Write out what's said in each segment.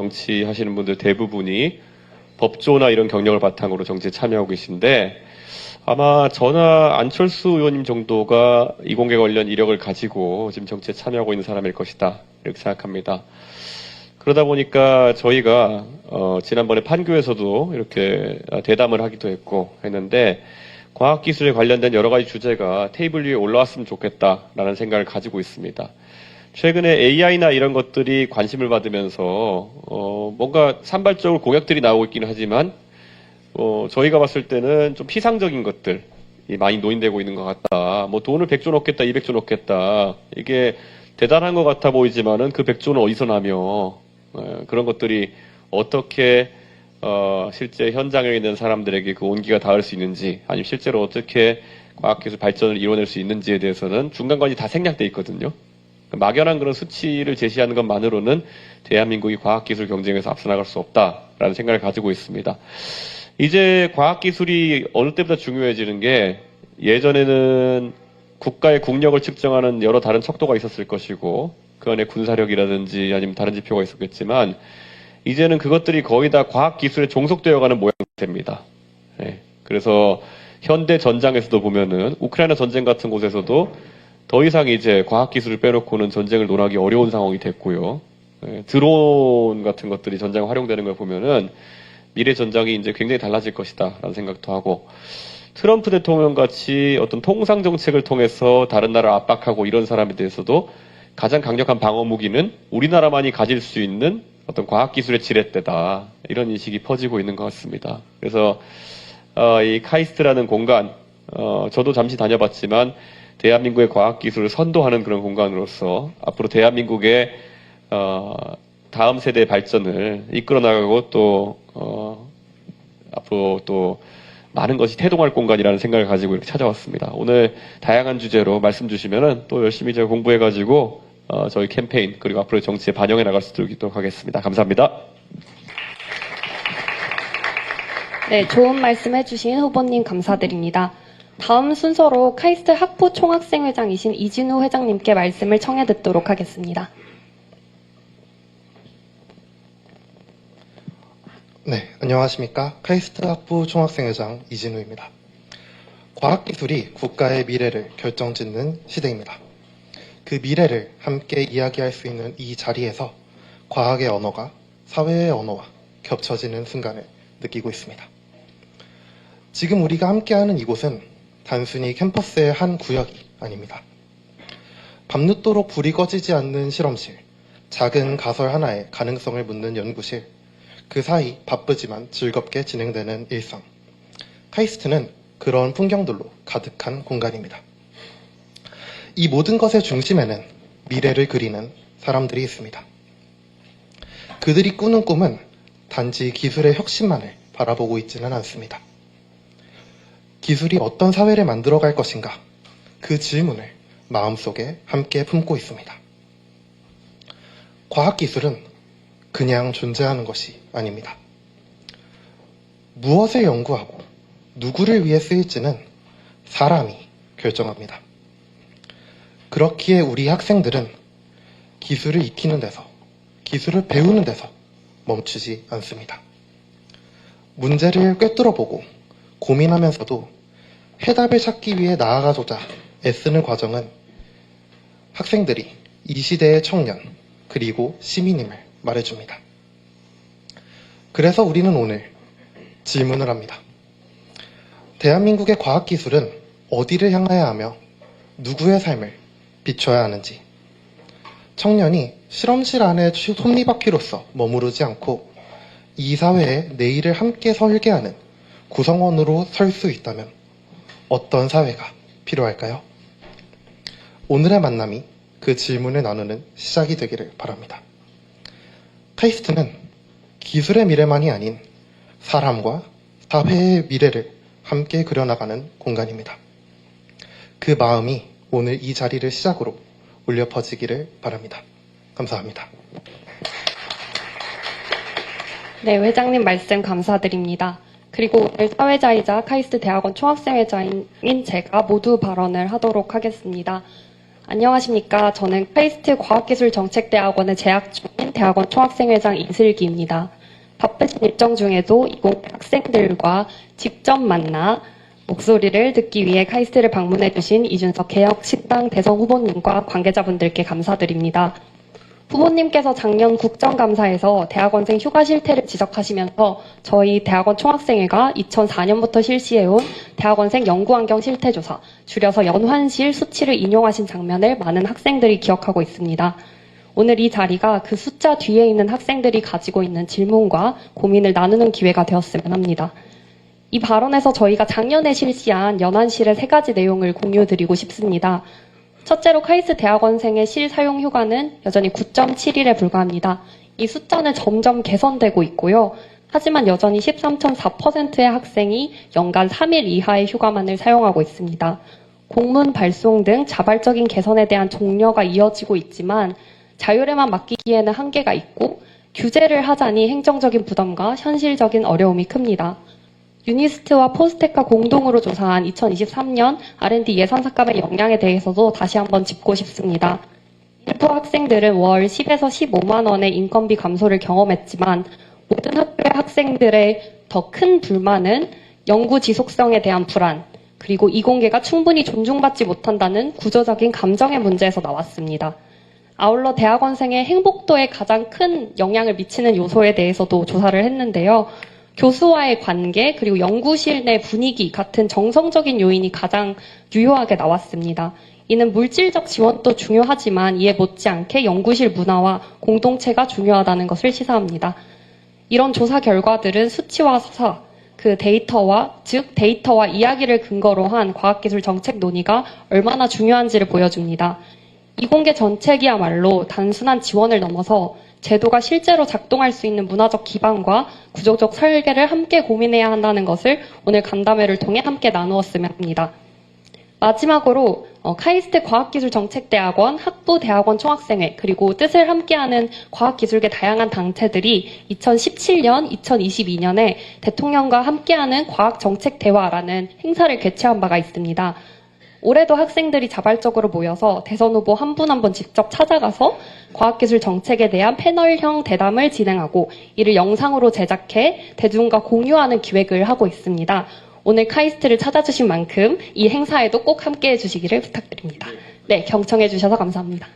정치하시는 분들 대부분이 법조나 이런 경력을 바탕으로 정치에 참여하고 계신데 아마 저나 안철수 의원님 정도가 이공계 관련 이력을 가지고 지금 정치에 참여하고 있는 사람일 것이다 이렇게 생각합니다. 그러다 보니까 저희가 지난번에 판교에서도 이렇게 대담을 하기도 했는데 과학기술에 관련된 여러 가지 주제가 테이블 위에 올라왔으면 좋겠다라는 생각을 가지고 있습니다. 최근에 AI나 이런 것들이 관심을 받으면서 뭔가 산발적으로 공약들이 나오고 있기는 하지만 저희가 봤을 때는 좀 피상적인 것들이 많이 노인되고 있는 것 같다. 뭐 돈을 100조 넣겠다, 200조 넣겠다. 이게 대단한 것 같아 보이지만은 그 100조는 어디서 나며 그런 것들이 어떻게 실제 현장에 있는 사람들에게 그 온기가 닿을 수 있는지 아니면 실제로 어떻게 과학기술 발전을 이뤄낼 수 있는지에 대해서는 중간까지 다 생략돼 있거든요. 막연한 그런 수치를 제시하는 것만으로는 대한민국이 과학기술 경쟁에서 앞서 나갈 수 없다라는 생각을 가지고 있습니다. 이제 과학기술이 어느 때보다 중요해지는 게 예전에는 국가의 국력을 측정하는 여러 다른 척도가 있었을 것이고 그 안에 군사력이라든지 아니면 다른 지표가 있었겠지만 이제는 그것들이 거의 다 과학기술에 종속되어가는 모양새입니다. 네. 그래서 현대 전장에서도 보면은 우크라이나 전쟁 같은 곳에서도 더 이상 이제 과학기술을 빼놓고는 전쟁을 논하기 어려운 상황이 됐고요. 네. 드론 같은 것들이 전장에 활용되는 걸 보면은 미래 전장이 이제 굉장히 달라질 것이다 라는 생각도 하고 트럼프 대통령 같이 어떤 통상 정책을 통해서 다른 나라를 압박하고 이런 사람에 대해서도 가장 강력한 방어 무기는 우리나라만이 가질 수 있는 어떤 과학기술의 지렛대다. 이런 인식이 퍼지고 있는 것 같습니다. 그래서 이 카이스트라는 공간, 저도 잠시 다녀봤지만 대한민국의 과학기술을 선도하는 그런 공간으로서 앞으로 대한민국의 다음 세대의 발전을 이끌어 나가고 또 앞으로 또 많은 것이 태동할 공간이라는 생각을 가지고 이렇게 찾아왔습니다. 오늘 다양한 주제로 말씀 주시면은 또 열심히 제가 공부해가지고 저희 캠페인 그리고 앞으로 정치에 반영해 나갈 수 있도록 하겠습니다. 감사합니다. 네, 좋은 말씀 해주신 후보님 감사드립니다. 다음 순서로 카이스트 학부 총학생회장이신 이진우 회장님께 말씀을 청해 듣도록 하겠습니다. 네, 안녕하십니까. 카이스트 학부 총학생회장 이진우입니다. 과학기술이 국가의 미래를 결정짓는 시대입니다. 그 미래를 함께 이야기할 수 있는 이 자리에서 과학의 언어가 사회의 언어와 겹쳐지는 순간을 느끼고 있습니다. 지금 우리가 함께하는 이곳은 단순히 캠퍼스의 한 구역이 아닙니다. 밤늦도록 불이 꺼지지 않는 실험실, 작은 가설 하나에 가능성을 묻는 연구실, 그 사이 바쁘지만 즐겁게 진행되는 일상. 카이스트는 그런 풍경들로 가득한 공간입니다. 이 모든 것의 중심에는 미래를 그리는 사람들이 있습니다. 그들이 꾸는 꿈은 단지 기술의 혁신만을 바라보고 있지는 않습니다. 기술이 어떤 사회를 만들어갈 것인가? 그 질문을 마음속에 함께 품고 있습니다. 과학기술은 그냥 존재하는 것이 아닙니다. 무엇을 연구하고 누구를 위해 쓰일지는 사람이 결정합니다. 그렇기에 우리 학생들은 기술을 익히는 데서, 기술을 배우는 데서 멈추지 않습니다. 문제를 꿰뚫어보고 고민하면서도 해답을 찾기 위해 나아가고자 애쓰는 과정은 학생들이 이 시대의 청년 그리고 시민임을 말해줍니다. 그래서 우리는 오늘 질문을 합니다. 대한민국의 과학기술은 어디를 향해야 하며 누구의 삶을 비춰야 하는지, 청년이 실험실 안에 톱니바퀴로서 머무르지 않고 이 사회의 내일을 함께 설계하는 구성원으로 설 수 있다면 어떤 사회가 필요할까요? 오늘의 만남이 그 질문을 나누는 시작이 되기를 바랍니다. 카이스트는 기술의 미래만이 아닌 사람과 사회의 미래를 함께 그려나가는 공간입니다. 그 마음이 오늘 이 자리를 시작으로 울려 퍼지기를 바랍니다. 감사합니다. 네, 회장님 말씀 감사드립니다. 그리고 오늘 사회자이자 카이스트 대학원 총학생회장인 제가 모두 발언을 하도록 하겠습니다. 안녕하십니까. 저는 카이스트 과학기술정책대학원에 재학 중인 대학원 총학생회장 이슬기입니다. 바쁘신 일정 중에도 이곳 학생들과 직접 만나 목소리를 듣기 위해 카이스트를 방문해주신 이준석 개혁식당 대선 후보님과 관계자분들께 감사드립니다. 후보님께서 작년 국정감사에서 대학원생 휴가 실태를 지적하시면서 저희 대학원 총학생회가 2004년부터 실시해온 대학원생 연구환경 실태조사, 줄여서 연환실 수치를 인용하신 장면을 많은 학생들이 기억하고 있습니다. 오늘 이 자리가 그 숫자 뒤에 있는 학생들이 가지고 있는 질문과 고민을 나누는 기회가 되었으면 합니다. 이 발언에서 저희가 작년에 실시한 연환실의 3가지 내용을 공유드리고 싶습니다. 첫째로 카이스트 대학원생의 실 사용 휴가는 여전히 9.7일에 불과합니다. 이 숫자는 점점 개선되고 있고요. 하지만 여전히 13.4%의 학생이 연간 3일 이하의 휴가만을 사용하고 있습니다. 공문 발송 등 자발적인 개선에 대한 독려가 이어지고 있지만 자율에만 맡기기에는 한계가 있고 규제를 하자니 행정적인 부담과 현실적인 어려움이 큽니다. 유니스트와 포스텍과 공동으로 조사한 2023년 R&D 예산 삭감의 역량에 대해서도 다시 한번 짚고 싶습니다. 일부 학생들은 월 10에서 15만 원의 인건비 감소를 경험했지만 모든 학교의 학생들의 더 큰 불만은 연구 지속성에 대한 불안, 그리고 이공계가 충분히 존중받지 못한다는 구조적인 감정의 문제에서 나왔습니다. 아울러 대학원생의 행복도에 가장 큰 영향을 미치는 요소에 대해서도 조사를 했는데요. 교수와의 관계, 그리고 연구실 내 분위기 같은 정성적인 요인이 가장 유효하게 나왔습니다. 이는 물질적 지원도 중요하지만 이에 못지않게 연구실 문화와 공동체가 중요하다는 것을 시사합니다. 이런 조사 결과들은 수치와 서사, 데이터와 이야기를 근거로 한 과학기술 정책 논의가 얼마나 중요한지를 보여줍니다. 이공계 정책이야말로 단순한 지원을 넘어서 제도가 실제로 작동할 수 있는 문화적 기반과 구조적 설계를 함께 고민해야 한다는 것을 오늘 간담회를 통해 함께 나누었으면 합니다. 마지막으로 카이스트 과학기술정책대학원, 학부대학원 총학생회, 그리고 뜻을 함께하는 과학기술계 다양한 단체들이 2017년, 2022년에 대통령과 함께하는 과학정책대화라는 행사를 개최한 바가 있습니다. 올해도 학생들이 자발적으로 모여서 대선 후보 한 분 한 분 직접 찾아가서 과학기술 정책에 대한 패널형 대담을 진행하고 이를 영상으로 제작해 대중과 공유하는 기획을 하고 있습니다. 오늘 카이스트를 찾아주신 만큼 이 행사에도 꼭 함께해 주시기를 부탁드립니다. 네, 경청해 주셔서 감사합니다.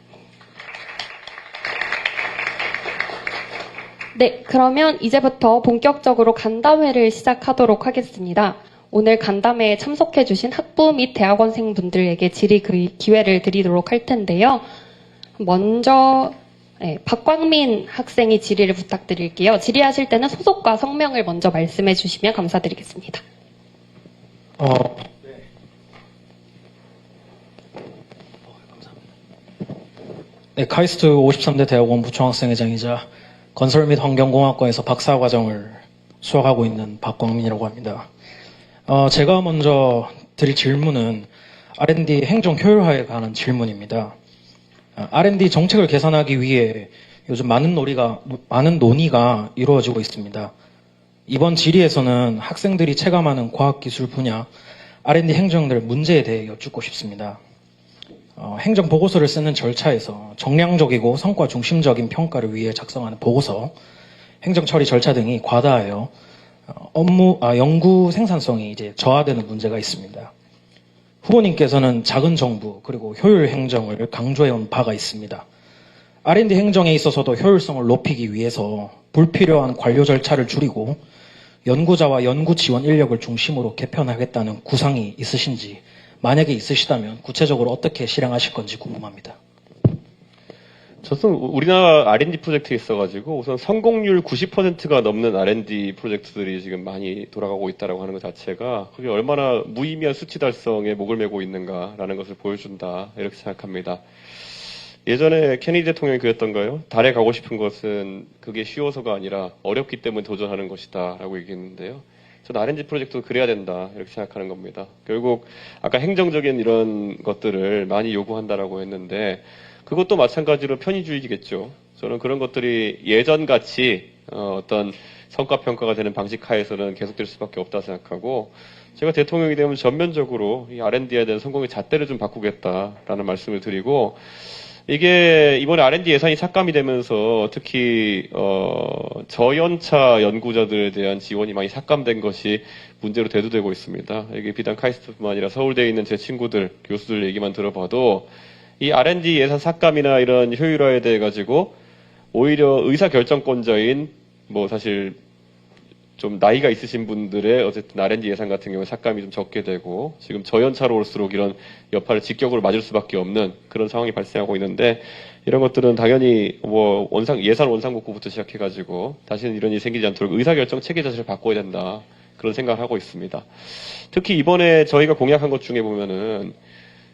네, 그러면 이제부터 본격적으로 간담회를 시작하도록 하겠습니다. 오늘 간담회에 참석해주신 학부 및 대학원생분들에게 질의 기회를 드리도록 할 텐데요. 먼저 박광민 학생이 질의를 부탁드릴게요. 질의하실 때는 소속과 성명을 먼저 말씀해 주시면 감사드리겠습니다. 네, 카이스트 53대 대학원 부총학생회장이자 건설 및 환경공학과에서 박사과정을 수학하고 있는 박광민이라고 합니다. 제가 먼저 드릴 질문은 R&D 행정 효율화에 관한 질문입니다. R&D 정책을 개선하기 위해 요즘 많은 논의가 이루어지고 있습니다. 이번 질의에서는 학생들이 체감하는 과학기술 분야 R&D 행정들 문제에 대해 여쭙고 싶습니다. 행정 보고서를 쓰는 절차에서 정량적이고 성과 중심적인 평가를 위해 작성하는 보고서, 행정 처리 절차 등이 과다하여 연구 생산성이 저하되는 문제가 있습니다. 후보님께서는 작은 정부 그리고 효율 행정을 강조해온 바가 있습니다. R&D 행정에 있어서도 효율성을 높이기 위해서 불필요한 관료 절차를 줄이고 연구자와 연구 지원 인력을 중심으로 개편하겠다는 구상이 있으신지, 만약에 있으시다면 구체적으로 어떻게 실행하실 건지 궁금합니다. 저는 우리나라 R&D 프로젝트에 있어가지고 우선 성공률 90%가 넘는 R&D 프로젝트들이 지금 많이 돌아가고 있다라고 하는 것 자체가 그게 얼마나 무의미한 수치 달성에 목을 메고 있는가라는 것을 보여준다 이렇게 생각합니다. 예전에 케네디 대통령이 그랬던가요? 달에 가고 싶은 것은 그게 쉬워서가 아니라 어렵기 때문에 도전하는 것이다라고 얘기했는데요. 저는 R&D 프로젝트도 그래야 된다 이렇게 생각하는 겁니다. 결국 아까 행정적인 이런 것들을 많이 요구한다라고 했는데 그것도 마찬가지로 편의주의겠죠. 저는 그런 것들이 예전같이 어떤 성과평가가 되는 방식 하에서는 계속될 수밖에 없다 생각하고 제가 대통령이 되면 전면적으로 이 R&D에 대한 성공의 잣대를 좀 바꾸겠다라는 말씀을 드리고, 이게 이번에 R&D 예산이 삭감이 되면서 특히 저연차 연구자들에 대한 지원이 많이 삭감된 것이 문제로 대두되고 있습니다. 이게 비단 카이스트뿐만 아니라 서울대에 있는 제 친구들, 교수들 얘기만 들어봐도 이 R&D 예산 삭감이나 이런 효율화에 대해 가지고 오히려 의사결정권자인 뭐 사실 좀 나이가 있으신 분들의 어쨌든 R&D 예산 같은 경우에 삭감이 좀 적게 되고 지금 저연차로 올수록 이런 여파를 직격으로 맞을 수밖에 없는 그런 상황이 발생하고 있는데 이런 것들은 당연히 뭐 예산 원상복구부터 시작해가지고 다시는 이런 일이 생기지 않도록 의사결정 체계 자체를 바꿔야 된다 그런 생각을 하고 있습니다. 특히 이번에 저희가 공약한 것 중에 보면은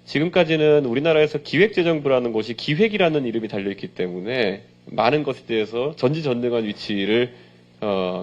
지금까지는 우리나라에서 기획재정부라는 곳이 기획이라는 이름이 달려있기 때문에 많은 것에 대해서 전지전능한 위치를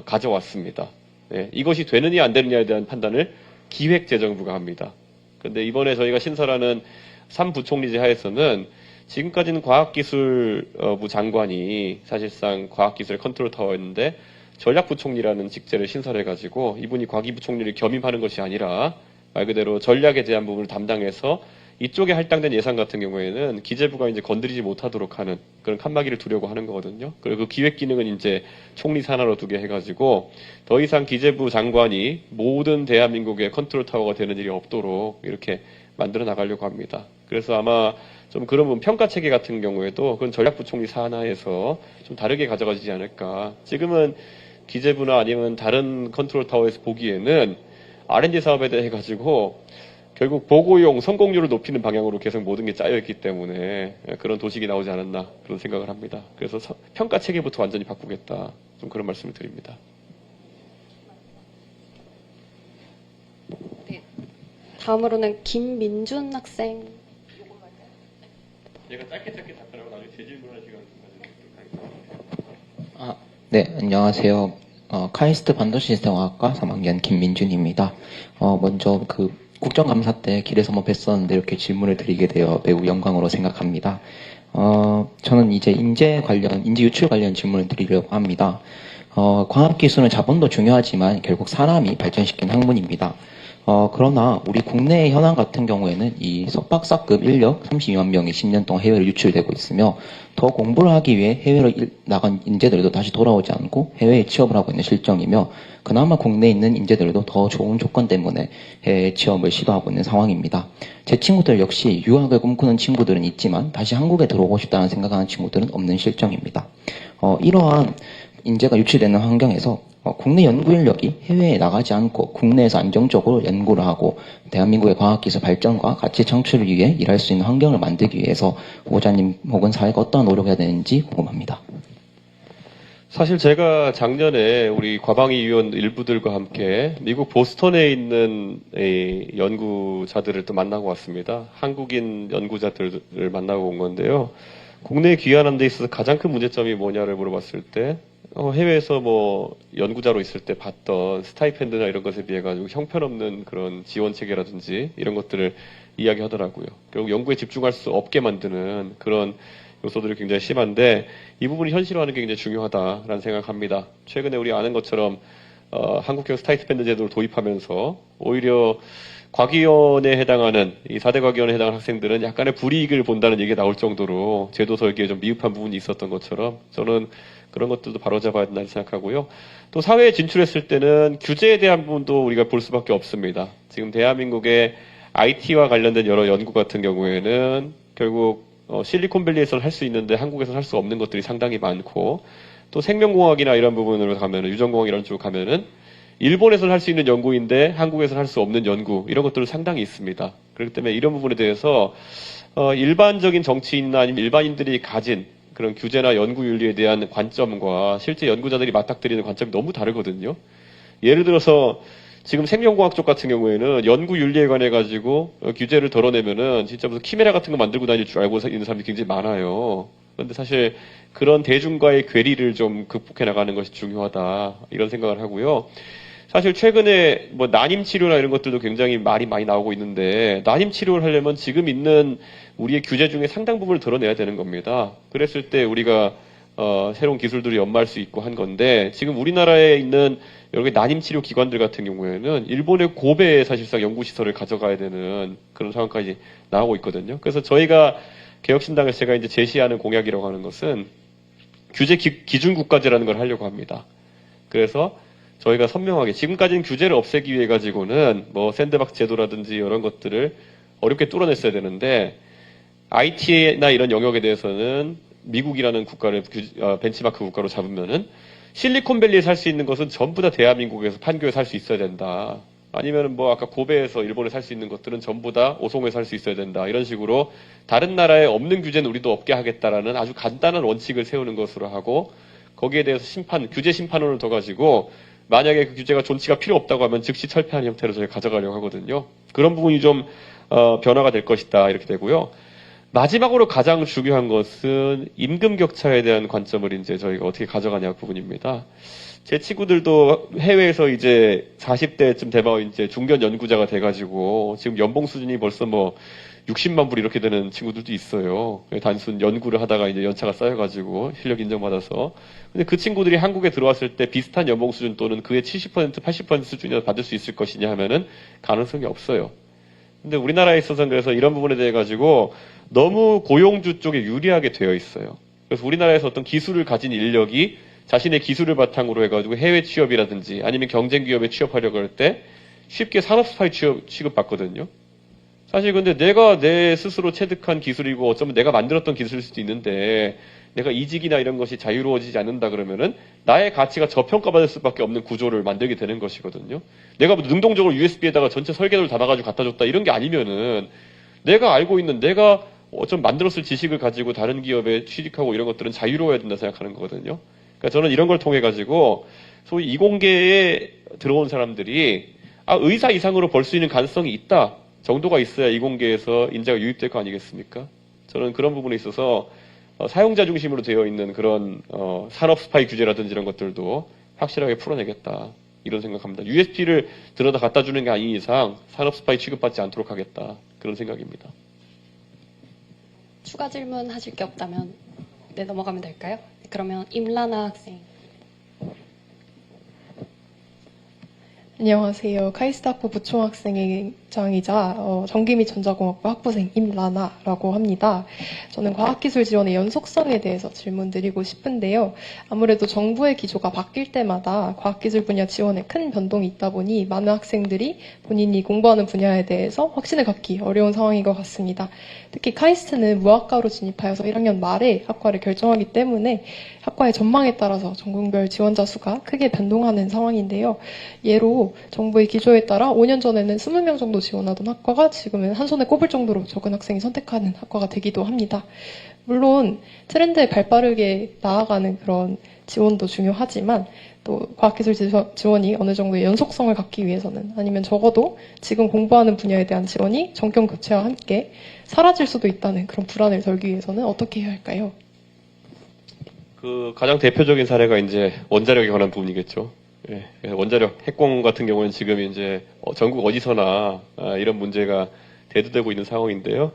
가져왔습니다. 네, 이것이 되느냐 안 되느냐에 대한 판단을 기획재정부가 합니다. 그런데 이번에 저희가 신설하는 3부총리제 하에서는 지금까지는 과학기술부 장관이 사실상 과학기술 컨트롤 타워였는데 전략부총리라는 직제를 신설해가지고 이분이 과기부총리를 겸임하는 것이 아니라 말 그대로 전략에 대한 부분을 담당해서 이쪽에 할당된 예산 같은 경우에는 기재부가 이제 건드리지 못하도록 하는 그런 칸막이를 두려고 하는 거거든요. 그리고 그 기획 기능은 이제 총리 산하로 두게 해가지고 더 이상 기재부 장관이 모든 대한민국의 컨트롤 타워가 되는 일이 없도록 이렇게 만들어 나가려고 합니다. 그래서 아마 좀 그런 부분 평가 체계 같은 경우에도 그건 전략부총리 산하에서 좀 다르게 가져가지지 않을까. 지금은 기재부나 아니면 다른 컨트롤 타워에서 보기에는 R&D 사업에 대해 가지고 결국 보고용 성공률을 높이는 방향으로 계속 모든 게 짜여있기 때문에 그런 도식이 나오지 않았나 그런 생각을 합니다. 그래서 평가 체계부터 완전히 바꾸겠다. 좀 그런 말씀을 드립니다. 네. 다음으로는 김민준 학생. 제가 짧게 답변하고 나중에 재질문할 시간을 좀 가지도록 네, 안녕하세요. 카이스트 반도시스템학과 3학년 김민준입니다. 먼저 국정감사 때 길에서 뵀었는데 이렇게 질문을 드리게 되어 매우 영광으로 생각합니다. 저는 이제 인재 유출 관련 질문을 드리려고 합니다. 과학기술은 자본도 중요하지만 결국 사람이 발전시킨 학문입니다. 그러나 우리 국내의 현황 같은 경우에는 이 석박사급 인력 32만 명이 10년 동안 해외로 유출되고 있으며 더 공부를 하기 위해 해외로 나간 인재들도 다시 돌아오지 않고 해외에 취업을 하고 있는 실정이며 그나마 국내에 있는 인재들도 더 좋은 조건 때문에 해외 취업을 시도하고 있는 상황입니다. 제 친구들 역시 유학을 꿈꾸는 친구들은 있지만 다시 한국에 들어오고 싶다는 생각하는 친구들은 없는 실정입니다. 이러한 인재가 유출되는 환경에서 국내 연구 인력이 해외에 나가지 않고 국내에서 안정적으로 연구를 하고 대한민국의 과학기술 발전과 가치 창출을 위해 일할 수 있는 환경을 만들기 위해서 후보자님 혹은 사회가 어떠한 노력을 해야 되는지 궁금합니다. 사실 제가 작년에 우리 과방위 위원 일부들과 함께 미국 보스턴에 있는 연구자들을 또 만나고 왔습니다. 한국인 연구자들을 만나고 온 건데요. 국내에 귀환하는 데 있어서 가장 큰 문제점이 뭐냐를 물어봤을 때 해외에서 뭐 연구자로 있을 때 봤던 스타이펜드나 이런 것에 비해 가지고 형편없는 그런 지원 체계라든지 이런 것들을 이야기하더라고요. 결국 연구에 집중할 수 없게 만드는 그런 요소들이 굉장히 심한데 이 부분이 현실화하는 게 굉장히 중요하다라는 생각합니다. 최근에 우리 아는 것처럼 한국형 스타이펜드 제도를 도입하면서 오히려 과기원에 해당하는 이 4대 과기원에 해당하는 학생들은 약간의 불이익을 본다는 얘기가 나올 정도로 제도 설계에 좀 미흡한 부분이 있었던 것처럼 저는 그런 것들도 바로잡아야 된다고 생각하고요. 또 사회에 진출했을 때는 규제에 대한 부분도 우리가 볼 수밖에 없습니다. 지금 대한민국의 IT와 관련된 여러 연구 같은 경우에는 결국 실리콘밸리에서는 할 수 있는데 한국에서는 할 수 없는 것들이 상당히 많고 또 생명공학이나 이런 부분으로 가면은 유전공학 이런 쪽으로 가면은 일본에서는 할 수 있는 연구인데 한국에서는 할 수 없는 연구 이런 것들은 상당히 있습니다. 그렇기 때문에 이런 부분에 대해서 일반적인 정치인이나 아니면 일반인들이 가진 그런 규제나 연구 윤리에 대한 관점과 실제 연구자들이 맞닥뜨리는 관점이 너무 다르거든요. 예를 들어서 지금 생명공학 쪽 같은 경우에는 연구 윤리에 관해 가지고 규제를 덜어내면은 진짜 무슨 키메라 같은 거 만들고 다닐 줄 알고 있는 사람들이 굉장히 많아요. 그런데 사실 그런 대중과의 괴리를 좀 극복해 나가는 것이 중요하다 이런 생각을 하고요. 사실 최근에 뭐 난임 치료나 이런 것들도 굉장히 말이 많이 나오고 있는데 난임 치료를 하려면 지금 있는 우리의 규제 중에 상당 부분을 드러내야 되는 겁니다. 그랬을 때 우리가 새로운 기술들이 연마할 수 있고 한 건데 지금 우리나라에 있는 여러 개 난임치료 기관들 같은 경우에는 일본의 고베에 사실상 연구시설을 가져가야 되는 그런 상황까지 나오고 있거든요. 그래서 저희가 개혁신당에서 제가 이제 제시하는 공약이라고 하는 것은 규제 기준 국가제라는 걸 하려고 합니다. 그래서 저희가 선명하게 지금까지는 규제를 없애기 위해 가지고는 뭐 샌드박스 제도라든지 이런 것들을 어렵게 뚫어냈어야 되는데 IT나 이런 영역에 대해서는 미국이라는 국가를 벤치마크 국가로 잡으면은 실리콘밸리에 살 수 있는 것은 전부 다 대한민국에서 판교에 살 수 있어야 된다. 아니면은 뭐 아까 고베에서 일본에 살 수 있는 것들은 전부 다 오송에 살 수 있어야 된다. 이런 식으로 다른 나라에 없는 규제는 우리도 없게 하겠다라는 아주 간단한 원칙을 세우는 것으로 하고 거기에 대해서 규제 심판원을 더 가지고 만약에 그 규제가 존치가 필요 없다고 하면 즉시 철폐하는 형태로 저희가 가져가려고 하거든요. 그런 부분이 좀 변화가 될 것이다. 이렇게 되고요. 마지막으로 가장 중요한 것은 임금 격차에 대한 관점을 이제 저희가 어떻게 가져가냐 부분입니다. 제 친구들도 해외에서 이제 40대쯤 되면 이제 중견 연구자가 돼가지고 지금 연봉 수준이 벌써 뭐 60만 불 이렇게 되는 친구들도 있어요. 단순 연구를 하다가 이제 연차가 쌓여가지고 실력 인정받아서. 근데 그 친구들이 한국에 들어왔을 때 비슷한 연봉 수준 또는 그의 70%, 80% 수준이나 받을 수 있을 것이냐 하면은 가능성이 없어요. 근데 우리나라에 있어서는 그래서 이런 부분에 대해 가지고 너무 고용주 쪽에 유리하게 되어 있어요. 그래서 우리나라에서 어떤 기술을 가진 인력이 자신의 기술을 바탕으로 해가지고 해외 취업이라든지 아니면 경쟁 기업에 취업하려고 할 때 쉽게 산업 스파이 취급받거든요. 사실 근데 내가 내 스스로 체득한 기술이고 어쩌면 내가 만들었던 기술일 수도 있는데 내가 이직이나 이런 것이 자유로워지지 않는다 그러면은 나의 가치가 저평가받을 수밖에 없는 구조를 만들게 되는 것이거든요. 내가 뭐 능동적으로 USB에다가 전체 설계도를 담아가지고 갖다 줬다 이런 게 아니면은 내가 알고 있는 내가 어쩜 만들었을 지식을 가지고 다른 기업에 취직하고 이런 것들은 자유로워야 된다 생각하는 거거든요. 그러니까 저는 이런 걸 통해 가지고 소위 이공계에 들어온 사람들이 의사 이상으로 벌 수 있는 가능성이 있다 정도가 있어야 이공계에서 인재가 유입될 거 아니겠습니까? 저는 그런 부분에 있어서 사용자 중심으로 되어 있는 그런 산업 스파이 규제라든지 이런 것들도 확실하게 풀어내겠다 이런 생각합니다. USB를 들어다 갖다 주는 게 아닌 이상 산업 스파이 취급받지 않도록 하겠다 그런 생각입니다. 추가 질문 하실 게 없다면 넘어가면 될까요? 그러면 임라나 학생. 안녕하세요. 카이스트 학부 부총학생회장이자 전기 및 전자공학부 학부생 임라나라고 합니다. 저는 과학기술 지원의 연속성에 대해서 질문드리고 싶은데요. 아무래도 정부의 기조가 바뀔 때마다 과학기술 분야 지원에 큰 변동이 있다 보니 많은 학생들이 본인이 공부하는 분야에 대해서 확신을 갖기 어려운 상황인 것 같습니다. 특히 카이스트는 무학과로 진입하여서 1학년 말에 학과를 결정하기 때문에 학과의 전망에 따라서 전공별 지원자 수가 크게 변동하는 상황인데요. 예로 정부의 기조에 따라 5년 전에는 20명 정도 지원하던 학과가 지금은 한 손에 꼽을 정도로 적은 학생이 선택하는 학과가 되기도 합니다. 물론 트렌드에 발빠르게 나아가는 그런 지원도 중요하지만 또 과학기술 지원이 어느 정도의 연속성을 갖기 위해서는 아니면 적어도 지금 공부하는 분야에 대한 지원이 정경 교체와 함께 사라질 수도 있다는 그런 불안을 덜기 위해서는 어떻게 해야 할까요? 그 가장 대표적인 사례가 이제 원자력에 관한 부분이겠죠. 예, 원자력 핵공 같은 경우는 지금 이제 전국 어디서나 이런 문제가 대두되고 있는 상황인데요.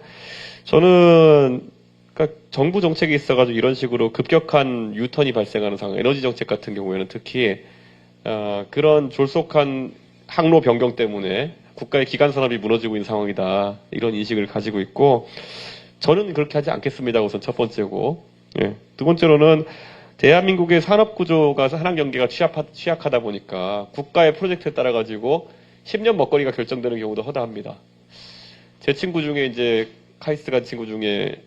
저는 그러니까 정부 정책이 있어가지고 이런 식으로 급격한 유턴이 발생하는 상황, 에너지 정책 같은 경우에는 특히 그런 졸속한 항로 변경 때문에 국가의 기간 산업이 무너지고 있는 상황이다 이런 인식을 가지고 있고 저는 그렇게 하지 않겠습니다. 우선 첫 번째고, 예, 두 번째로는 대한민국의 산업 구조가 산업 경계가 취약하다 보니까 국가의 프로젝트에 따라 가지고 10년 먹거리가 결정되는 경우도 허다합니다. 제 친구 중에 이제 카이스트 간 친구 중에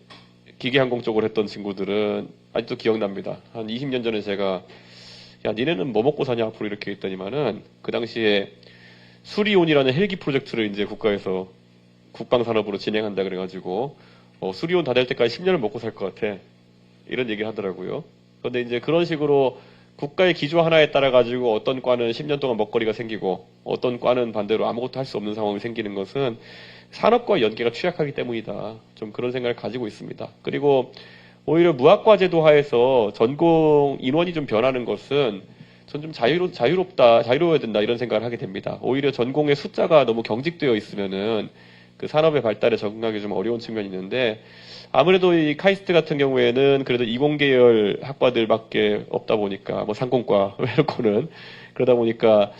기계항공 쪽으로 했던 친구들은 아직도 기억납니다. 한 20년 전에 제가 야 니네는 뭐 먹고 사냐 앞으로 이렇게 했더니만은 그 당시에 수리온이라는 헬기 프로젝트를 이제 국가에서 국방산업으로 진행한다 그래가지고 수리온 다 될 때까지 10년을 먹고 살 것 같아 이런 얘기를 하더라고요. 그런데 이제 그런 식으로 국가의 기조 하나에 따라 가지고 어떤 과는 10년 동안 먹거리가 생기고 어떤 과는 반대로 아무것도 할 수 없는 상황이 생기는 것은 산업과 연계가 취약하기 때문이다. 좀 그런 생각을 가지고 있습니다. 그리고 오히려 무학과 제도 하에서 전공 인원이 좀 변하는 것은 전 좀 자유로워야 된다 이런 생각을 하게 됩니다. 오히려 전공의 숫자가 너무 경직되어 있으면은 그 산업의 발달에 적응하기 좀 어려운 측면이 있는데 아무래도 이 카이스트 같은 경우에는 그래도 이공계열 학과들밖에 없다 보니까 뭐 상공과 외로코는 그러다 보니까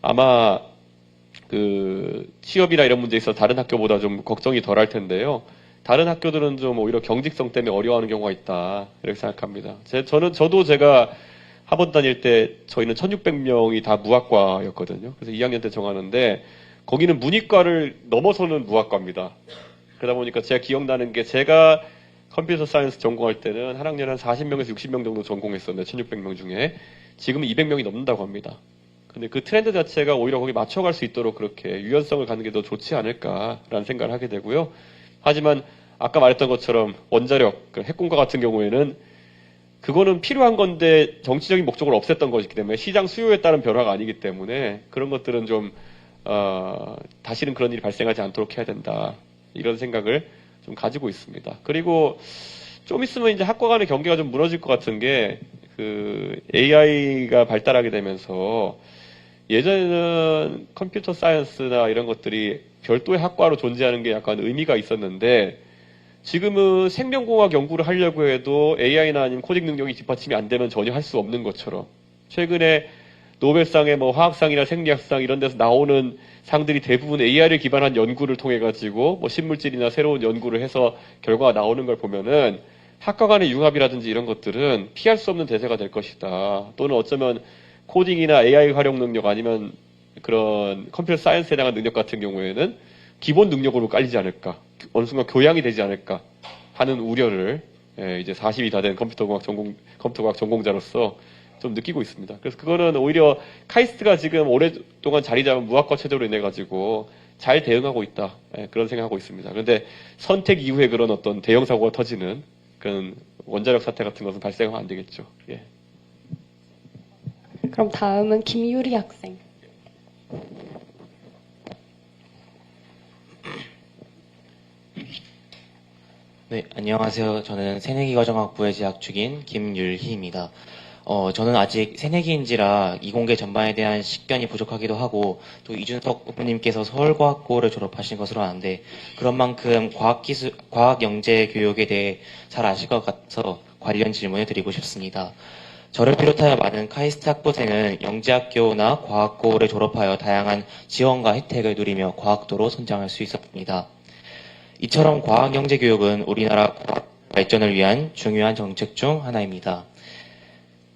아마 그 취업이나 이런 문제에 있어서 다른 학교보다 좀 걱정이 덜 할 텐데요. 다른 학교들은 좀 오히려 경직성 때문에 어려워하는 경우가 있다 이렇게 생각합니다. 저도 제가 학원 다닐 때 저희는 1,600명이 다 무학과였거든요. 그래서 2학년 때 정하는데 거기는 문이과를 넘어서는 무학과입니다. 그러다 보니까 제가 기억나는 게 제가 컴퓨터 사이언스 전공할 때는 한 학년에 한 40명에서 60명 정도 전공했었는데 1,600명 중에 지금은 200명이 넘는다고 합니다. 근데 그 트렌드 자체가 오히려 거기 맞춰갈 수 있도록 그렇게 유연성을 갖는 게 더 좋지 않을까라는 생각을 하게 되고요. 하지만 아까 말했던 것처럼 원자력, 핵공과 같은 경우에는 그거는 필요한 건데 정치적인 목적을 없앴던 것이기 때문에 시장 수요에 따른 변화가 아니기 때문에 그런 것들은 좀 다시는 그런 일이 발생하지 않도록 해야 된다. 이런 생각을 좀 가지고 있습니다. 그리고 좀 있으면 이제 학과 간의 경계가 좀 무너질 것 같은 게 그 AI가 발달하게 되면서 예전에는 컴퓨터 사이언스나 이런 것들이 별도의 학과로 존재하는 게 약간 의미가 있었는데 지금은 생명공학 연구를 하려고 해도 AI나 아니면 코딩 능력이 뒷받침이 안 되면 전혀 할 수 없는 것처럼 최근에 노벨상의 뭐 화학상이나 생리학상 이런 데서 나오는 상들이 대부분 AI를 기반한 연구를 통해 가지고 뭐 신물질이나 새로운 연구를 해서 결과가 나오는 걸 보면은 학과 간의 융합이라든지 이런 것들은 피할 수 없는 대세가 될 것이다. 또는 어쩌면 코딩이나 AI 활용 능력 아니면 그런 컴퓨터 사이언스에 대한 능력 같은 경우에는 기본 능력으로 깔리지 않을까. 어느 순간 교양이 되지 않을까 하는 우려를 이제 40이 다 된 컴퓨터과학 전공자로서 좀 느끼고 있습니다. 그래서 그거는 오히려 카이스트가 지금 오랫동안 자리 잡은 무학과 체제로 인해 가지고 잘 대응하고 있다. 그런 생각하고 있습니다. 그런데 선택 이후에 그런 어떤 대형 사고가 터지는 그런 원자력 사태 같은 것은 발생하면 안 되겠죠. 예. 그럼 다음은 김유리 학생. 네, 안녕하세요. 저는 새내기과정학부에 재학 중인 김율희입니다. 저는 아직 새내기인지라 이공계 전반에 대한 식견이 부족하기도 하고 또 이준석 후보님께서 서울과학고를 졸업하신 것으로 아는데 그런 만큼 과학영재 교육에 대해 잘 아실 것 같아서 관련 질문을 드리고 싶습니다. 저를 비롯하여 많은 카이스트 학부생은 영재학교나 과학고를 졸업하여 다양한 지원과 혜택을 누리며 과학도로 성장할 수 있었습니다. 이처럼 과학영재교육은 우리나라 과학 발전을 위한 중요한 정책 중 하나입니다.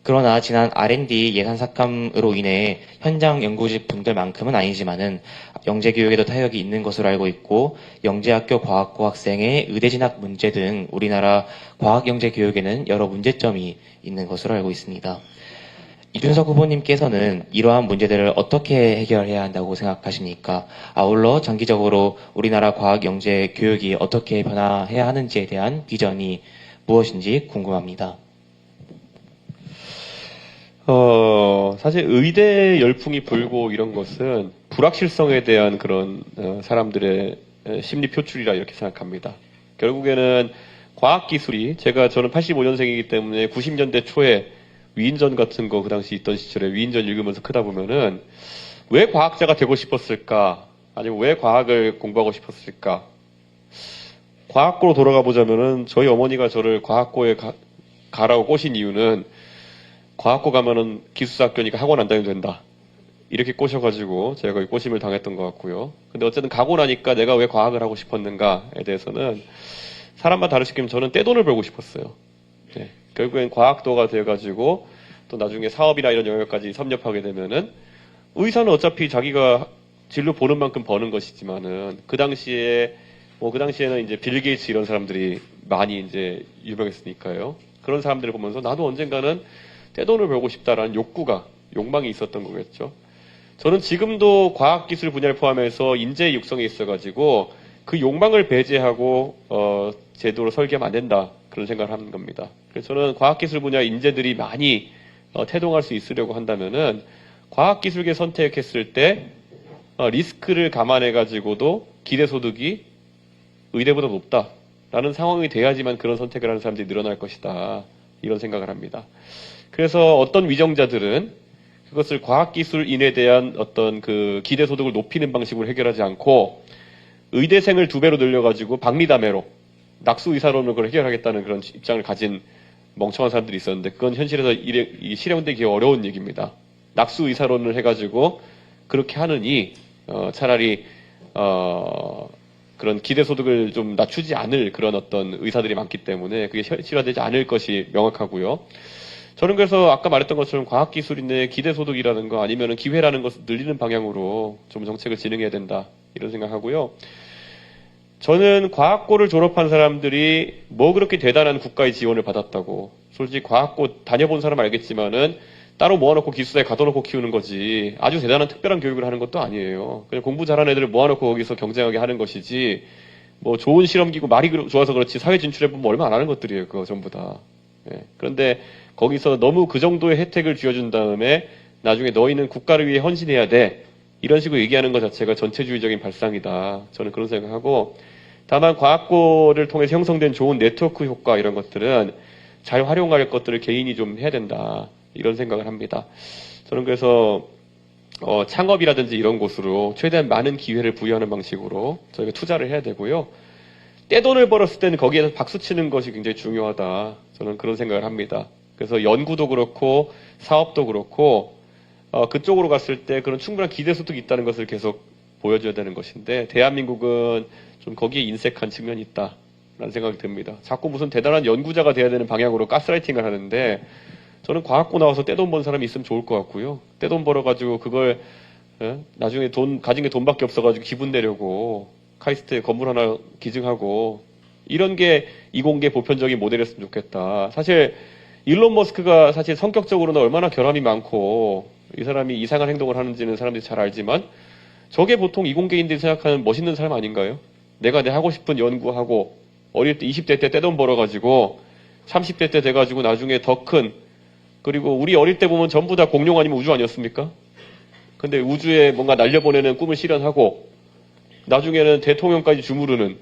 그러나 지난 R&D 예산 삭감으로 인해 현장 연구직 분들만큼은 아니지만은 영재교육에도 타격이 있는 것으로 알고 있고 영재학교 과학고 학생의 의대 진학 문제 등 우리나라 과학영재교육에는 여러 문제점이 있는 것으로 알고 있습니다. 이준석 후보님께서는 이러한 문제들을 어떻게 해결해야 한다고 생각하십니까? 아울러 장기적으로 우리나라 과학영재교육이 어떻게 변화해야 하는지에 대한 비전이 무엇인지 궁금합니다. 사실 의대 열풍이 불고 이런 것은 불확실성에 대한 그런 사람들의 심리 표출이라 이렇게 생각합니다. 결국에는 과학기술이 저는 85년생이기 때문에 90년대 초에 위인전 같은 거 그 당시 있던 시절에 위인전 읽으면서 크다 보면은 왜 과학자가 되고 싶었을까? 아니면 왜 과학을 공부하고 싶었을까? 과학고로 돌아가 보자면은 저희 어머니가 저를 과학고에 가라고 꼬신 이유는 과학고 가면은 기숙사 학교니까 학원 안 다녀도 된다. 이렇게 꼬셔가지고 제가 거의 꼬심을 당했던 것 같고요. 근데 어쨌든 가고 나니까 내가 왜 과학을 하고 싶었는가에 대해서는 사람마다 다르시겠지만 저는 떼돈을 벌고 싶었어요. 네. 결국엔 과학도가 돼가지고 또 나중에 사업이나 이런 영역까지 섭렵하게 되면은 의사는 어차피 자기가 진로 보는 만큼 버는 것이지만은 그 당시에는 이제 빌 게이츠 이런 사람들이 많이 이제 유명했으니까요. 그런 사람들을 보면서 나도 언젠가는 떼돈을 벌고 싶다라는 욕망이 있었던 거겠죠. 저는 지금도 과학기술 분야를 포함해서 인재 육성에 있어가지고 그 욕망을 배제하고 제도를 설계하면 안 된다 그런 생각을 하는 겁니다. 그래서 저는 과학기술 분야 인재들이 많이 태동할 수 있으려고 한다면은 과학기술계 선택했을 때 리스크를 감안해가지고도 기대소득이 의대보다 높다라는 상황이 돼야지만 그런 선택을 하는 사람들이 늘어날 것이다 이런 생각을 합니다. 그래서 어떤 위정자들은 그것을 과학기술인에 대한 어떤 그 기대소득을 높이는 방식으로 해결하지 않고 의대생을 2배로 늘려가지고 박리담회로 낙수 의사론을 그걸 해결하겠다는 그런 입장을 가진 멍청한 사람들이 있었는데 그건 현실에서 실현되기 어려운 얘기입니다. 낙수 의사론을 해가지고 그렇게 하느니 차라리 그런 기대소득을 좀 낮추지 않을 그런 어떤 의사들이 많기 때문에 그게 실현되지 않을 것이 명확하고요. 저는 그래서 아까 말했던 것처럼 과학기술인의 기대소득이라는 거 아니면 기회라는 것을 늘리는 방향으로 좀 정책을 진행해야 된다 이런 생각하고요. 저는 과학고를 졸업한 사람들이 뭐 그렇게 대단한 국가의 지원을 받았다고 솔직히 과학고 다녀본 사람 알겠지만은 따로 모아놓고 기숙사에 가둬놓고 키우는 거지 아주 대단한 특별한 교육을 하는 것도 아니에요. 그냥 공부 잘하는 애들을 모아놓고 거기서 경쟁하게 하는 것이지 뭐 좋은 실험기구 말이 좋아서 그렇지 사회 진출해보면 얼마 안 하는 것들이에요. 그거 전부 다. 예. 그런데 거기서 너무 그 정도의 혜택을 쥐어준 다음에 나중에 너희는 국가를 위해 헌신해야 돼. 이런 식으로 얘기하는 것 자체가 전체주의적인 발상이다. 저는 그런 생각하고 다만 과학고를 통해서 형성된 좋은 네트워크 효과 이런 것들은 잘 활용할 것들을 개인이 좀 해야 된다. 이런 생각을 합니다. 저는 그래서 창업이라든지 이런 곳으로 최대한 많은 기회를 부여하는 방식으로 저희가 투자를 해야 되고요. 떼돈을 벌었을 때는 거기에서 박수 치는 것이 굉장히 중요하다. 저는 그런 생각을 합니다. 그래서 연구도 그렇고 사업도 그렇고 그쪽으로 갔을 때 그런 충분한 기대소득이 있다는 것을 계속 보여줘야 되는 것인데 대한민국은 좀 거기에 인색한 측면이 있다라는 생각이 듭니다. 자꾸 무슨 대단한 연구자가 돼야 되는 방향으로 가스라이팅을 하는데 저는 과학고 나와서 떼돈 번 사람이 있으면 좋을 것 같고요. 떼돈 벌어가지고 그걸 나중에 가진 게 돈밖에 없어가지고 기분 내려고 카이스트에 건물 하나 기증하고 이런 게 이공계 보편적인 모델이었으면 좋겠다. 사실 일론 머스크가 사실 성격적으로는 얼마나 결함이 많고 이 사람이 이상한 행동을 하는지는 사람들이 잘 알지만 저게 보통 이공계인들이 생각하는 멋있는 사람 아닌가요? 내가 하고 싶은 연구하고 어릴 때 20대 때 떼돈 벌어가지고 30대 때 돼가지고 나중에 더 큰 그리고 우리 어릴 때 보면 전부 다 공룡 아니면 우주 아니었습니까? 근데 우주에 뭔가 날려보내는 꿈을 실현하고 나중에는 대통령까지 주무르는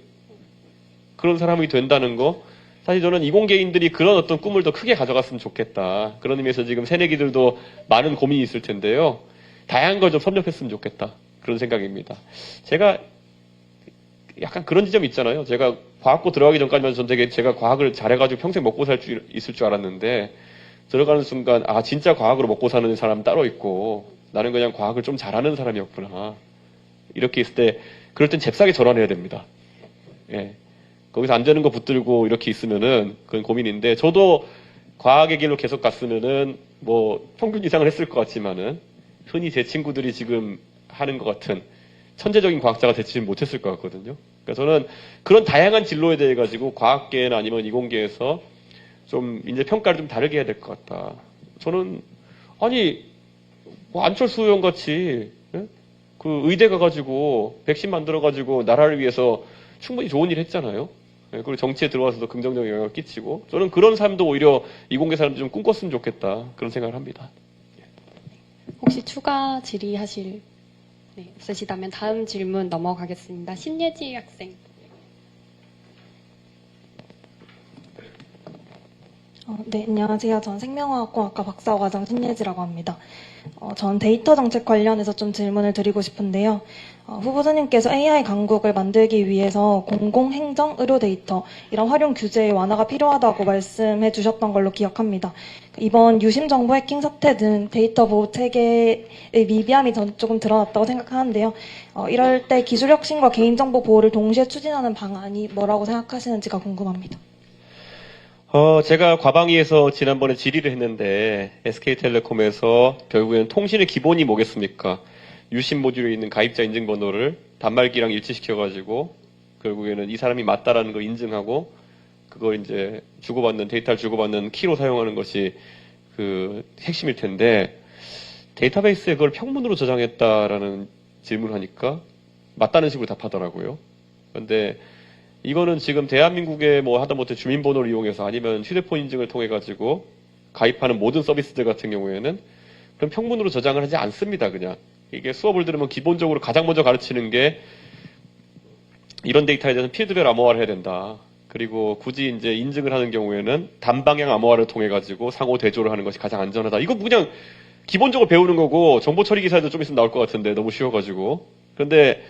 그런 사람이 된다는 거 사실 저는 이공계인들이 그런 어떤 꿈을 더 크게 가져갔으면 좋겠다. 그런 의미에서 지금 새내기들도 많은 고민이 있을 텐데요. 다양한 걸 좀 섭렵했으면 좋겠다. 그런 생각입니다. 제가 약간 그런 지점이 있잖아요. 제가 과학고 들어가기 전까지만 전 되게 제가 과학을 잘해가지고 평생 먹고 있을 줄 알았는데 들어가는 순간 아 진짜 과학으로 먹고 사는 사람 따로 있고 나는 그냥 과학을 좀 잘하는 사람이었구나. 이렇게 있을 때 그럴 땐 잽싸게 전환해야 됩니다. 예. 거기서 안 되는 거 붙들고 이렇게 있으면은 그건 고민인데 저도 과학의 길로 계속 갔으면은 뭐 평균 이상을 했을 것 같지만은 흔히 제 친구들이 지금 하는 것 같은 천재적인 과학자가 되지 못했을 것 같거든요. 그러니까 저는 그런 다양한 진로에 대해 가지고 과학계나 아니면 이공계에서 좀 이제 평가를 좀 다르게 해야 될 것 같다. 저는 아니 뭐 안철수 의원 같이 예? 그 의대 가가지고 백신 만들어가지고 나라를 위해서 충분히 좋은 일 했잖아요. 예, 그리고 정치에 들어와서도 긍정적인 영향을 끼치고 저는 그런 삶도 오히려 이공계 사람들 좀 꿈꿨으면 좋겠다 그런 생각을 합니다. 혹시 추가 질의하실 없으시다면 다음 질문 넘어가겠습니다. 신예지 학생. 네, 안녕하세요. 전 생명화학공학과 박사과정 신예지라고 합니다. 전 데이터 정책 관련해서 좀 질문을 드리고 싶은데요. 후보자님께서 AI 강국을 만들기 위해서 공공행정, 의료 데이터 이런 활용 규제의 완화가 필요하다고 말씀해 주셨던 걸로 기억합니다. 이번 유심 정보 해킹 사태 등 데이터 보호 체계의 미비함이 전 조금 드러났다고 생각하는데요. 이럴 때 기술 혁신과 개인정보 보호를 동시에 추진하는 방안이 뭐라고 생각하시는지가 궁금합니다. 제가 과방위에서 지난번에 질의를 했는데 SK텔레콤에서 결국에는 통신의 기본이 뭐겠습니까? 유심 모듈에 있는 가입자 인증번호를 단말기랑 일치시켜가지고 결국에는 이 사람이 맞다라는 걸 인증하고 그걸 이제 주고받는 데이터를 주고받는 키로 사용하는 것이 그 핵심일 텐데 데이터베이스에 그걸 평문으로 저장했다라는 질문을 하니까 맞다는 식으로 답하더라고요. 그런데 이거는 지금 대한민국의 뭐 하다못해 주민번호를 이용해서 아니면 휴대폰 인증을 통해 가지고 가입하는 모든 서비스들 같은 경우에는 그럼 평문으로 저장을 하지 않습니다. 그냥 이게 수업을 들으면 기본적으로 가장 먼저 가르치는 게 이런 데이터에 대해서는 필드별 암호화를 해야 된다. 그리고 굳이 이제 인증을 하는 경우에는 단방향 암호화를 통해 가지고 상호 대조를 하는 것이 가장 안전하다. 이거 그냥 기본적으로 배우는 거고 정보 처리 기사에도 좀 있으면 나올 것 같은데 너무 쉬워가지고. 그런데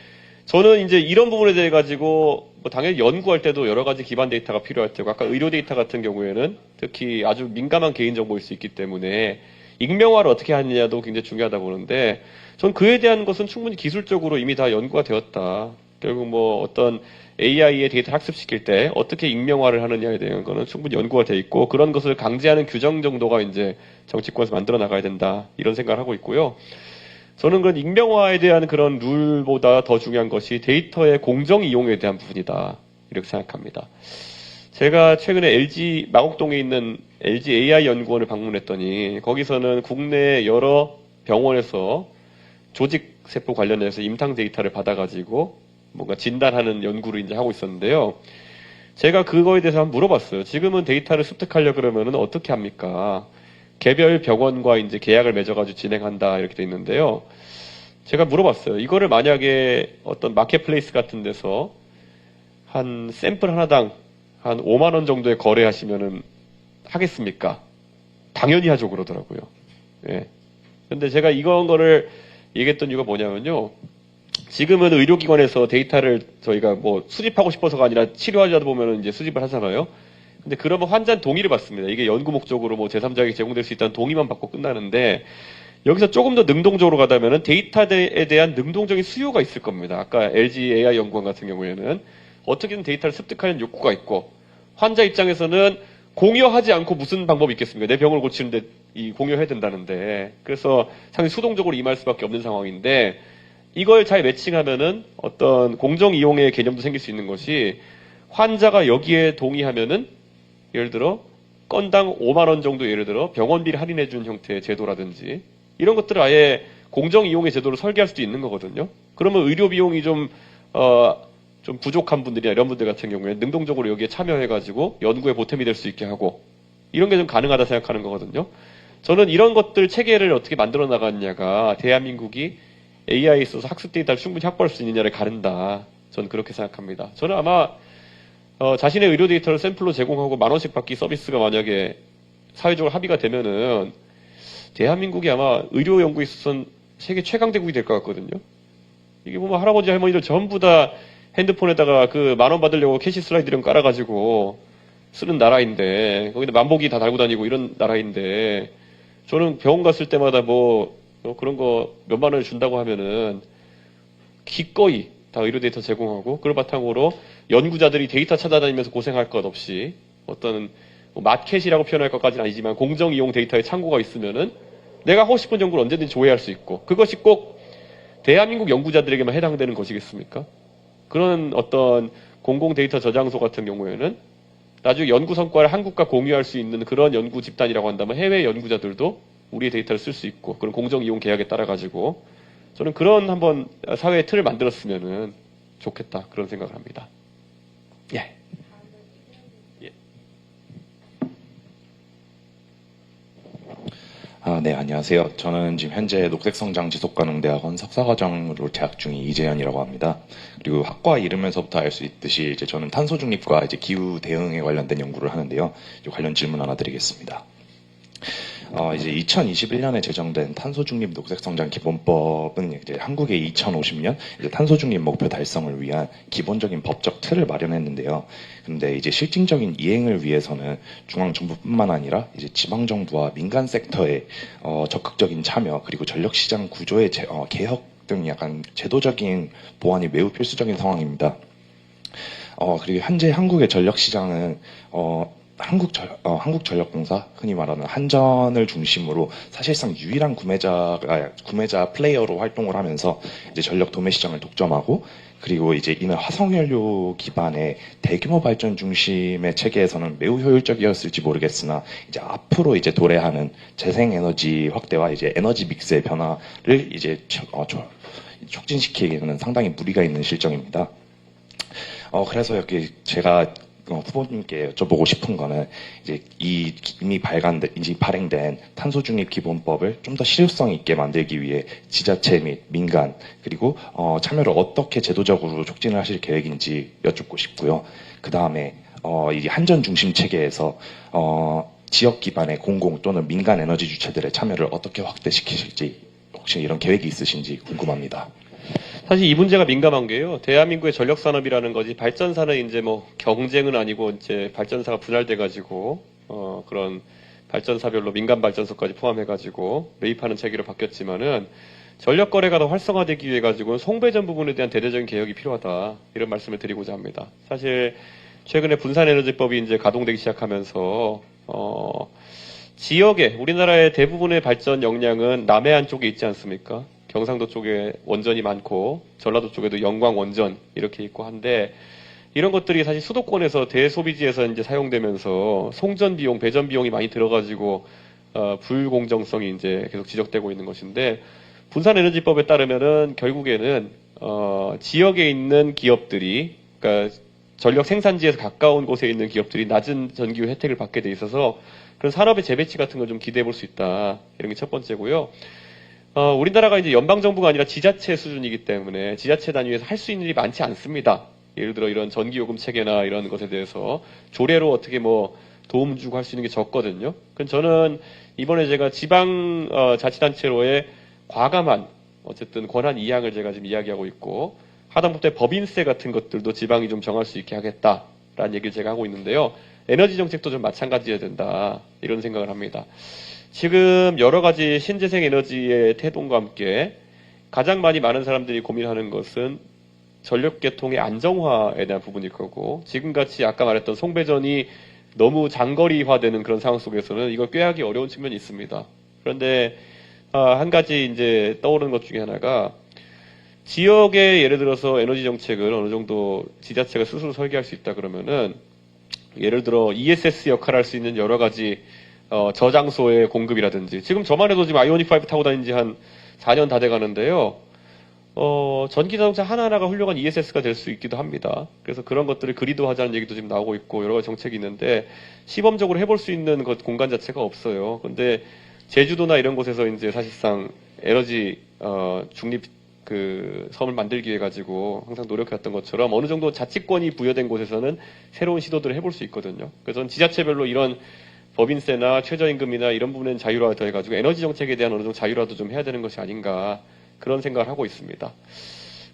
저는 이제 이런 부분에 대해 가지고 뭐 당연히 연구할 때도 여러 가지 기반 데이터가 필요할 테고 아까 의료 데이터 같은 경우에는 특히 아주 민감한 개인 정보일 수 있기 때문에 익명화를 어떻게 하느냐도 굉장히 중요하다고 보는데 전 그에 대한 것은 충분히 기술적으로 이미 다 연구가 되었다. 결국 뭐 어떤 AI의 데이터 학습시킬 때 어떻게 익명화를 하느냐에 대한 거는 충분히 연구가 돼 있고 그런 것을 강제하는 규정 정도가 이제 정치권에서 만들어 나가야 된다. 이런 생각을 하고 있고요. 저는 그런 익명화에 대한 그런 룰보다 더 중요한 것이 데이터의 공정 이용에 대한 부분이다. 이렇게 생각합니다. 제가 최근에 LG 마곡동에 있는 LG AI 연구원을 방문했더니 거기서는 국내 여러 병원에서 조직 세포 관련해서 임상 데이터를 받아가지고 뭔가 진단하는 연구를 이제 하고 있었는데요. 제가 그거에 대해서 한번 물어봤어요. 지금은 데이터를 습득하려 그러면은 어떻게 합니까? 개별 병원과 이제 계약을 맺어가지고 진행한다 이렇게 돼 있는데요. 제가 물어봤어요. 이거를 만약에 어떤 마켓플레이스 같은 데서 한 샘플 하나당 한 5만 원 정도에 거래하시면은 하겠습니까? 당연히 하죠 그러더라고요. 예. 근데 제가 이런 거를 얘기했던 이유가 뭐냐면요. 지금은 의료기관에서 데이터를 저희가 뭐 수집하고 싶어서가 아니라 치료하려다 보면은 이제 수집을 하잖아요. 근데 그러면 환자는 동의를 받습니다. 이게 연구 목적으로 뭐 제3자에게 제공될 수 있다는 동의만 받고 끝나는데 여기서 조금 더 능동적으로 가다면은 데이터에 대한 능동적인 수요가 있을 겁니다. 아까 LG AI 연구원 같은 경우에는 어떻게든 데이터를 습득하는 욕구가 있고 환자 입장에서는 공여하지 않고 무슨 방법이 있겠습니까? 내 병을 고치는데 이 공여해야 된다는데 그래서 상당히 수동적으로 임할 수밖에 없는 상황인데 이걸 잘 매칭하면은 어떤 공정 이용의 개념도 생길 수 있는 것이 환자가 여기에 동의하면은 예를 들어 건당 5만 원 정도 예를 들어 병원비를 할인해 준 형태의 제도라든지 이런 것들을 아예 공정 이용의 제도를 설계할 수도 있는 거거든요. 그러면 의료 비용이 좀 부족한 분들이나 이런 분들 같은 경우에 능동적으로 여기에 참여해가지고 연구에 보탬이 될 수 있게 하고 이런 게 좀 가능하다 생각하는 거거든요. 저는 이런 것들 체계를 어떻게 만들어 나가느냐가 대한민국이 AI에 있어서 학습 데이터를 충분히 확보할 수 있느냐를 가른다. 저는 그렇게 생각합니다. 저는 아마 자신의 의료 데이터를 샘플로 제공하고 10,000원씩 받기 서비스가 만약에 사회적으로 합의가 되면은 대한민국이 아마 의료 연구에 있어서는 세계 최강대국이 될 것 같거든요. 이게 보면 할아버지 할머니들 전부 다 핸드폰에다가 그 10,000원 받으려고 캐시 슬라이드 이런 거 깔아가지고 쓰는 나라인데 거기다 만보기 다 달고 다니고 이런 나라인데 저는 병원 갔을 때마다 뭐 그런 거 몇만 원을 준다고 하면은 기꺼이 다 의료 데이터 제공하고 그걸 바탕으로 연구자들이 데이터 찾아다니면서 고생할 것 없이 어떤 뭐 마켓이라고 표현할 것까지는 아니지만 공정 이용 데이터의 창고가 있으면은 내가 하고 싶은 연구를 언제든지 조회할 수 있고 그것이 꼭 대한민국 연구자들에게만 해당되는 것이겠습니까? 그런 어떤 공공 데이터 저장소 같은 경우에는 나중에 연구 성과를 한국과 공유할 수 있는 그런 연구 집단이라고 한다면 해외 연구자들도 우리의 데이터를 쓸 수 있고 그런 공정 이용 계약에 따라 가지고 저는 그런 한번 사회의 틀을 만들었으면은 좋겠다 그런 생각을 합니다. 예. 네, 안녕하세요. 저는 지금 현재 녹색성장지속가능대학원 석사과정으로 재학 중인 이재현이라고 합니다. 그리고 학과 이름에서부터 알 수 있듯이 이제 저는 탄소 중립과 이제 기후 대응에 관련된 연구를 하는데요. 이제 관련 질문 하나 드리겠습니다. 이제 2021년에 제정된 탄소중립 녹색성장 기본법은 이제 한국의 2050년 이제 탄소중립 목표 달성을 위한 기본적인 법적 틀을 마련했는데요. 근데 이제 실질적인 이행을 위해서는 중앙정부뿐만 아니라 이제 지방정부와 민간 섹터의 적극적인 참여 그리고 전력시장 구조의 개혁 등 약간 제도적인 보완이 매우 필수적인 상황입니다. 그리고 현재 한국의 전력시장은 한국전력공사, 흔히 말하는 한전을 중심으로 사실상 유일한 구매자 플레이어로 활동을 하면서 이제 전력 도매 시장을 독점하고 그리고 이제 이는 화석연료 기반의 대규모 발전 중심의 체계에서는 매우 효율적이었을지 모르겠으나 이제 앞으로 이제 도래하는 재생에너지 확대와 이제 에너지 믹스의 변화를 이제 촉진시키기에는 상당히 무리가 있는 실정입니다. 그래서 여기 제가 후보님께 여쭤보고 싶은 거는 이제 이미 발행된 탄소중립 기본법을 좀 더 실효성 있게 만들기 위해 지자체 및 민간 그리고 참여를 어떻게 제도적으로 촉진을 하실 계획인지 여쭙고 싶고요. 그 다음에 이 한전 중심 체계에서 지역 기반의 공공 또는 민간 에너지 주체들의 참여를 어떻게 확대시키실지 혹시 이런 계획이 있으신지 궁금합니다. 사실 이 문제가 민감한 게요. 대한민국의 전력 산업이라는 것이 발전사는 이제 뭐 경쟁은 아니고 이제 발전사가 분할돼 가지고 그런 발전사별로 민간 발전소까지 포함해 가지고 매입하는 체계로 바뀌었지만은 전력 거래가 더 활성화되기 위해 가지고는 송배전 부분에 대한 대대적인 개혁이 필요하다. 이런 말씀을 드리고자 합니다. 사실 최근에 분산에너지법이 이제 가동되기 시작하면서 지역에 우리나라의 대부분의 발전 역량은 남해안 쪽에 있지 않습니까? 경상도 쪽에 원전이 많고 전라도 쪽에도 영광 원전 이렇게 있고 한데 이런 것들이 사실 수도권에서 대소비지에서 이제 사용되면서 송전 비용, 배전 비용이 많이 들어가지고 불공정성이 이제 계속 지적되고 있는 것인데 분산에너지법에 따르면은 결국에는 지역에 있는 기업들이 그러니까 전력 생산지에서 가까운 곳에 있는 기업들이 낮은 전기료 혜택을 받게 돼 있어서 그런 산업의 재배치 같은 걸 좀 기대해 볼 수 있다. 이런 게 첫 번째고요. 우리나라가 이제 연방정부가 아니라 지자체 수준이기 때문에 지자체 단위에서 할 수 있는 일이 많지 않습니다. 예를 들어 이런 전기요금 체계나 이런 것에 대해서 조례로 어떻게 뭐 도움 주고 할 수 있는 게 적거든요. 그럼 저는 이번에 제가 지방 자치단체로의 과감한 어쨌든 권한 이양을 제가 지금 이야기하고 있고 하다못해 법인세 같은 것들도 지방이 좀 정할 수 있게 하겠다라는 얘기를 제가 하고 있는데요. 에너지 정책도 좀 마찬가지여야 된다. 이런 생각을 합니다. 지금 여러 가지 신재생 에너지의 태동과 함께 가장 많은 사람들이 고민하는 것은 전력계통의 안정화에 대한 부분일 거고 지금같이 아까 말했던 송배전이 너무 장거리화되는 그런 상황 속에서는 이걸 꾀하기 어려운 측면이 있습니다. 그런데 한 가지 이제 떠오르는 것 중에 하나가 지역의 예를 들어서 에너지 정책을 어느 정도 지자체가 스스로 설계할 수 있다 그러면은 예를 들어 ESS 역할을 할 수 있는 여러 가지 저장소의 공급이라든지 지금 저만 해도 지금 아이오닉5 타고 다닌 지 한 4년 다 돼 가는데요. 전기 자동차 하나하나가 훌륭한 ESS가 될 수 있기도 합니다. 그래서 그런 것들을 그리드화하자는 얘기도 지금 나오고 있고 여러 가지 정책이 있는데 시범적으로 해볼 수 있는 공간 자체가 없어요. 근데 제주도나 이런 곳에서 이제 사실상 에너지 중립 그 섬을 만들기 위해 가지고 항상 노력해왔던 것처럼 어느 정도 자치권이 부여된 곳에서는 새로운 시도들을 해볼 수 있거든요. 그래서 저는 지자체별로 이런 법인세나 최저임금이나 이런 부분은 자유화가 더해가지고 에너지 정책에 대한 어느 정도 자유화도 좀 해야 되는 것이 아닌가 그런 생각을 하고 있습니다.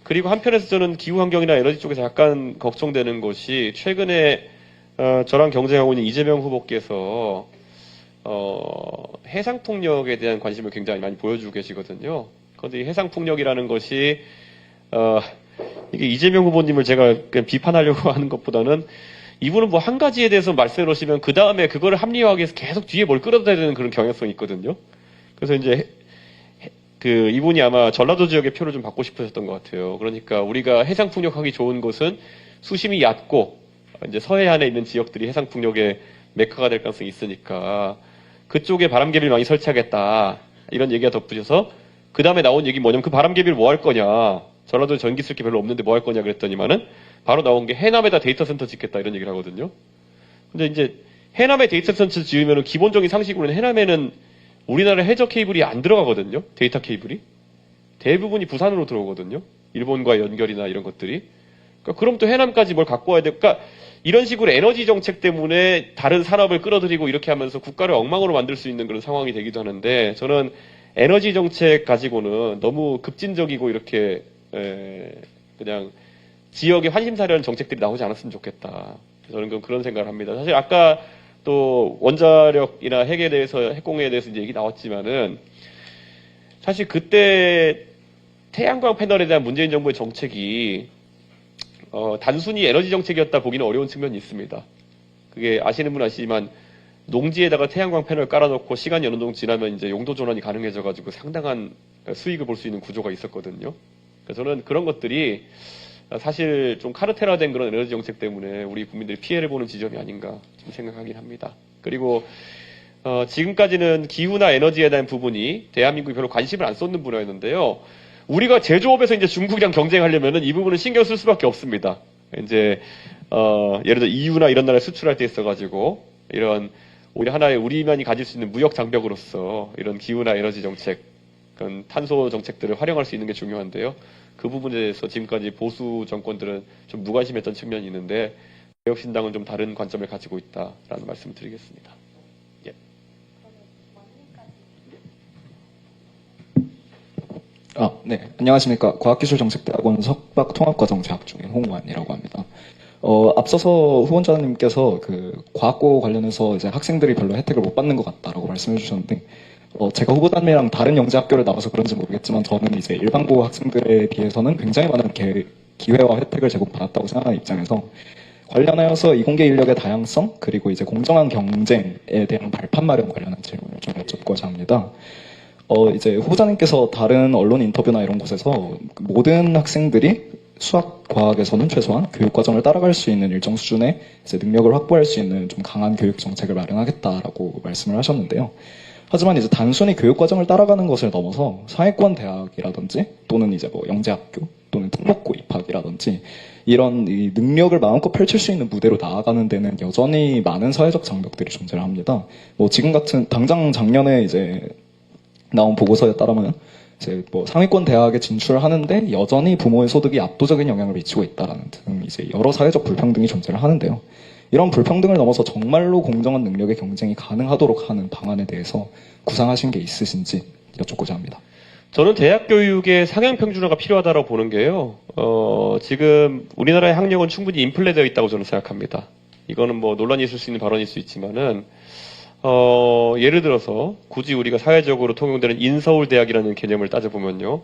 그리고 한편에서 저는 기후환경이나 에너지 쪽에서 약간 걱정되는 것이 최근에 저랑 경쟁하고 있는 이재명 후보께서 해상풍력에 대한 관심을 굉장히 많이 보여주고 계시거든요. 그런데 이 해상풍력이라는 것이 이게 이재명 후보님을 제가 그냥 비판하려고 하는 것보다는 이분은 뭐 한 가지에 대해서 말씀해 놓으시면 그 다음에 그거를 합리화하기 위해서 계속 뒤에 뭘 끌어다야 되는 그런 경향성이 있거든요. 그래서 이제 이분이 아마 전라도 지역의 표를 좀 받고 싶으셨던 것 같아요. 그러니까 우리가 해상풍력하기 좋은 곳은 수심이 얕고 이제 서해안에 있는 지역들이 해상풍력의 메카가 될 가능성이 있으니까 그쪽에 바람개비를 많이 설치하겠다 이런 얘기가 덧붙여서 그 다음에 나온 얘기 뭐냐면 그 바람개비를 뭐 할 거냐 전라도에 전기 쓸 게 별로 없는데 뭐 할 거냐 그랬더니만은 바로 나온 게 해남에다 데이터 센터 짓겠다 이런 얘기를 하거든요. 근데 이제 해남에 데이터 센터 지으면은 기본적인 상식으로는 해남에는 우리나라 해저 케이블이 안 들어가거든요. 데이터 케이블이. 대부분이 부산으로 들어오거든요. 일본과의 연결이나 이런 것들이. 그러니까 그럼 또 해남까지 뭘 갖고 와야 돼. 그러니까 이런 식으로 에너지 정책 때문에 다른 산업을 끌어들이고 이렇게 하면서 국가를 엉망으로 만들 수 있는 그런 상황이 되기도 하는데 저는 에너지 정책 가지고는 너무 급진적이고 이렇게 그냥 지역에 환심사려는 정책들이 나오지 않았으면 좋겠다. 저는 그런 생각을 합니다. 사실 아까 또 원자력이나 핵에 대해서 핵공해에 대해서 이제 얘기 나왔지만은 사실 그때 태양광 패널에 대한 문재인 정부의 정책이 단순히 에너지 정책이었다 보기는 어려운 측면이 있습니다. 그게 아시는 분 아시지만 농지에다가 태양광 패널 깔아놓고 시간이 어느 정도 지나면 이제 용도 전환이 가능해져가지고 상당한 수익을 볼 수 있는 구조가 있었거든요. 그래서 저는 그런 것들이 사실 좀 카르텔화된 그런 에너지 정책 때문에 우리 국민들이 피해를 보는 지점이 아닌가 좀 생각하긴 합니다. 그리고 지금까지는 기후나 에너지에 대한 부분이 대한민국이 별로 관심을 안 쏟는 분야였는데요. 우리가 제조업에서 이제 중국이랑 경쟁하려면은 이 부분은 신경 쓸 수밖에 없습니다. 이제 예를 들어 EU나 이런 나라에 수출할 때 있어가지고 이런 오히려 하나의 우리만이 가질 수 있는 무역 장벽으로서 이런 기후나 에너지 정책, 그런 탄소 정책들을 활용할 수 있는 게 중요한데요. 그 부분에 대해서 지금까지 보수 정권들은 좀 무관심했던 측면이 있는데 개혁신당은 좀 다른 관점을 가지고 있다라는 말씀을 드리겠습니다. 예. 네. 안녕하십니까. 과학기술정책대학원 석박통합과정 재학 중인 홍우환이라고 합니다. 앞서서 후원자님께서 그 과학고 관련해서 이제 학생들이 별로 혜택을 못 받는 것 같다라고 말씀해 주셨는데, 제가 후보자님이랑 다른 영재학교를 나와서 그런지 모르겠지만 저는 이제 일반고 학생들에 비해서는 굉장히 많은 기회와 혜택을 제공받았다고 생각하는 입장에서 관련하여서 이공계 인력의 다양성 그리고 이제 공정한 경쟁에 대한 발판 마련 관련한 질문을 좀 여쭙고자 합니다. 이제 후보자님께서 다른 언론 인터뷰나 이런 곳에서 모든 학생들이 수학, 과학에서는 최소한 교육 과정을 따라갈 수 있는 일정 수준의 이제 능력을 확보할 수 있는 좀 강한 교육 정책을 마련하겠다라고 말씀을 하셨는데요. 하지만 이제 단순히 교육 과정을 따라가는 것을 넘어서 상위권 대학이라든지 또는 이제 뭐 영재학교 또는 특목고 입학이라든지 이런 이 능력을 마음껏 펼칠 수 있는 무대로 나아가는 데는 여전히 많은 사회적 장벽들이 존재를 합니다. 뭐 지금 같은 당장 작년에 이제 나온 보고서에 따르면 이제 뭐 상위권 대학에 진출하는데 여전히 부모의 소득이 압도적인 영향을 미치고 있다라는 등 이제 여러 사회적 불평등이 존재를 하는데요. 이런 불평등을 넘어서 정말로 공정한 능력의 경쟁이 가능하도록 하는 방안에 대해서 구상하신 게 있으신지 여쭙고자 합니다. 저는 대학 교육의 상향 평준화가 필요하다고 보는 게요. 지금 우리나라의 학력은 충분히 인플레되어 있다고 저는 생각합니다. 이거는 뭐 논란이 있을 수 있는 발언일 수 있지만은 예를 들어서 굳이 우리가 사회적으로 통용되는 인서울대학이라는 개념을 따져보면요.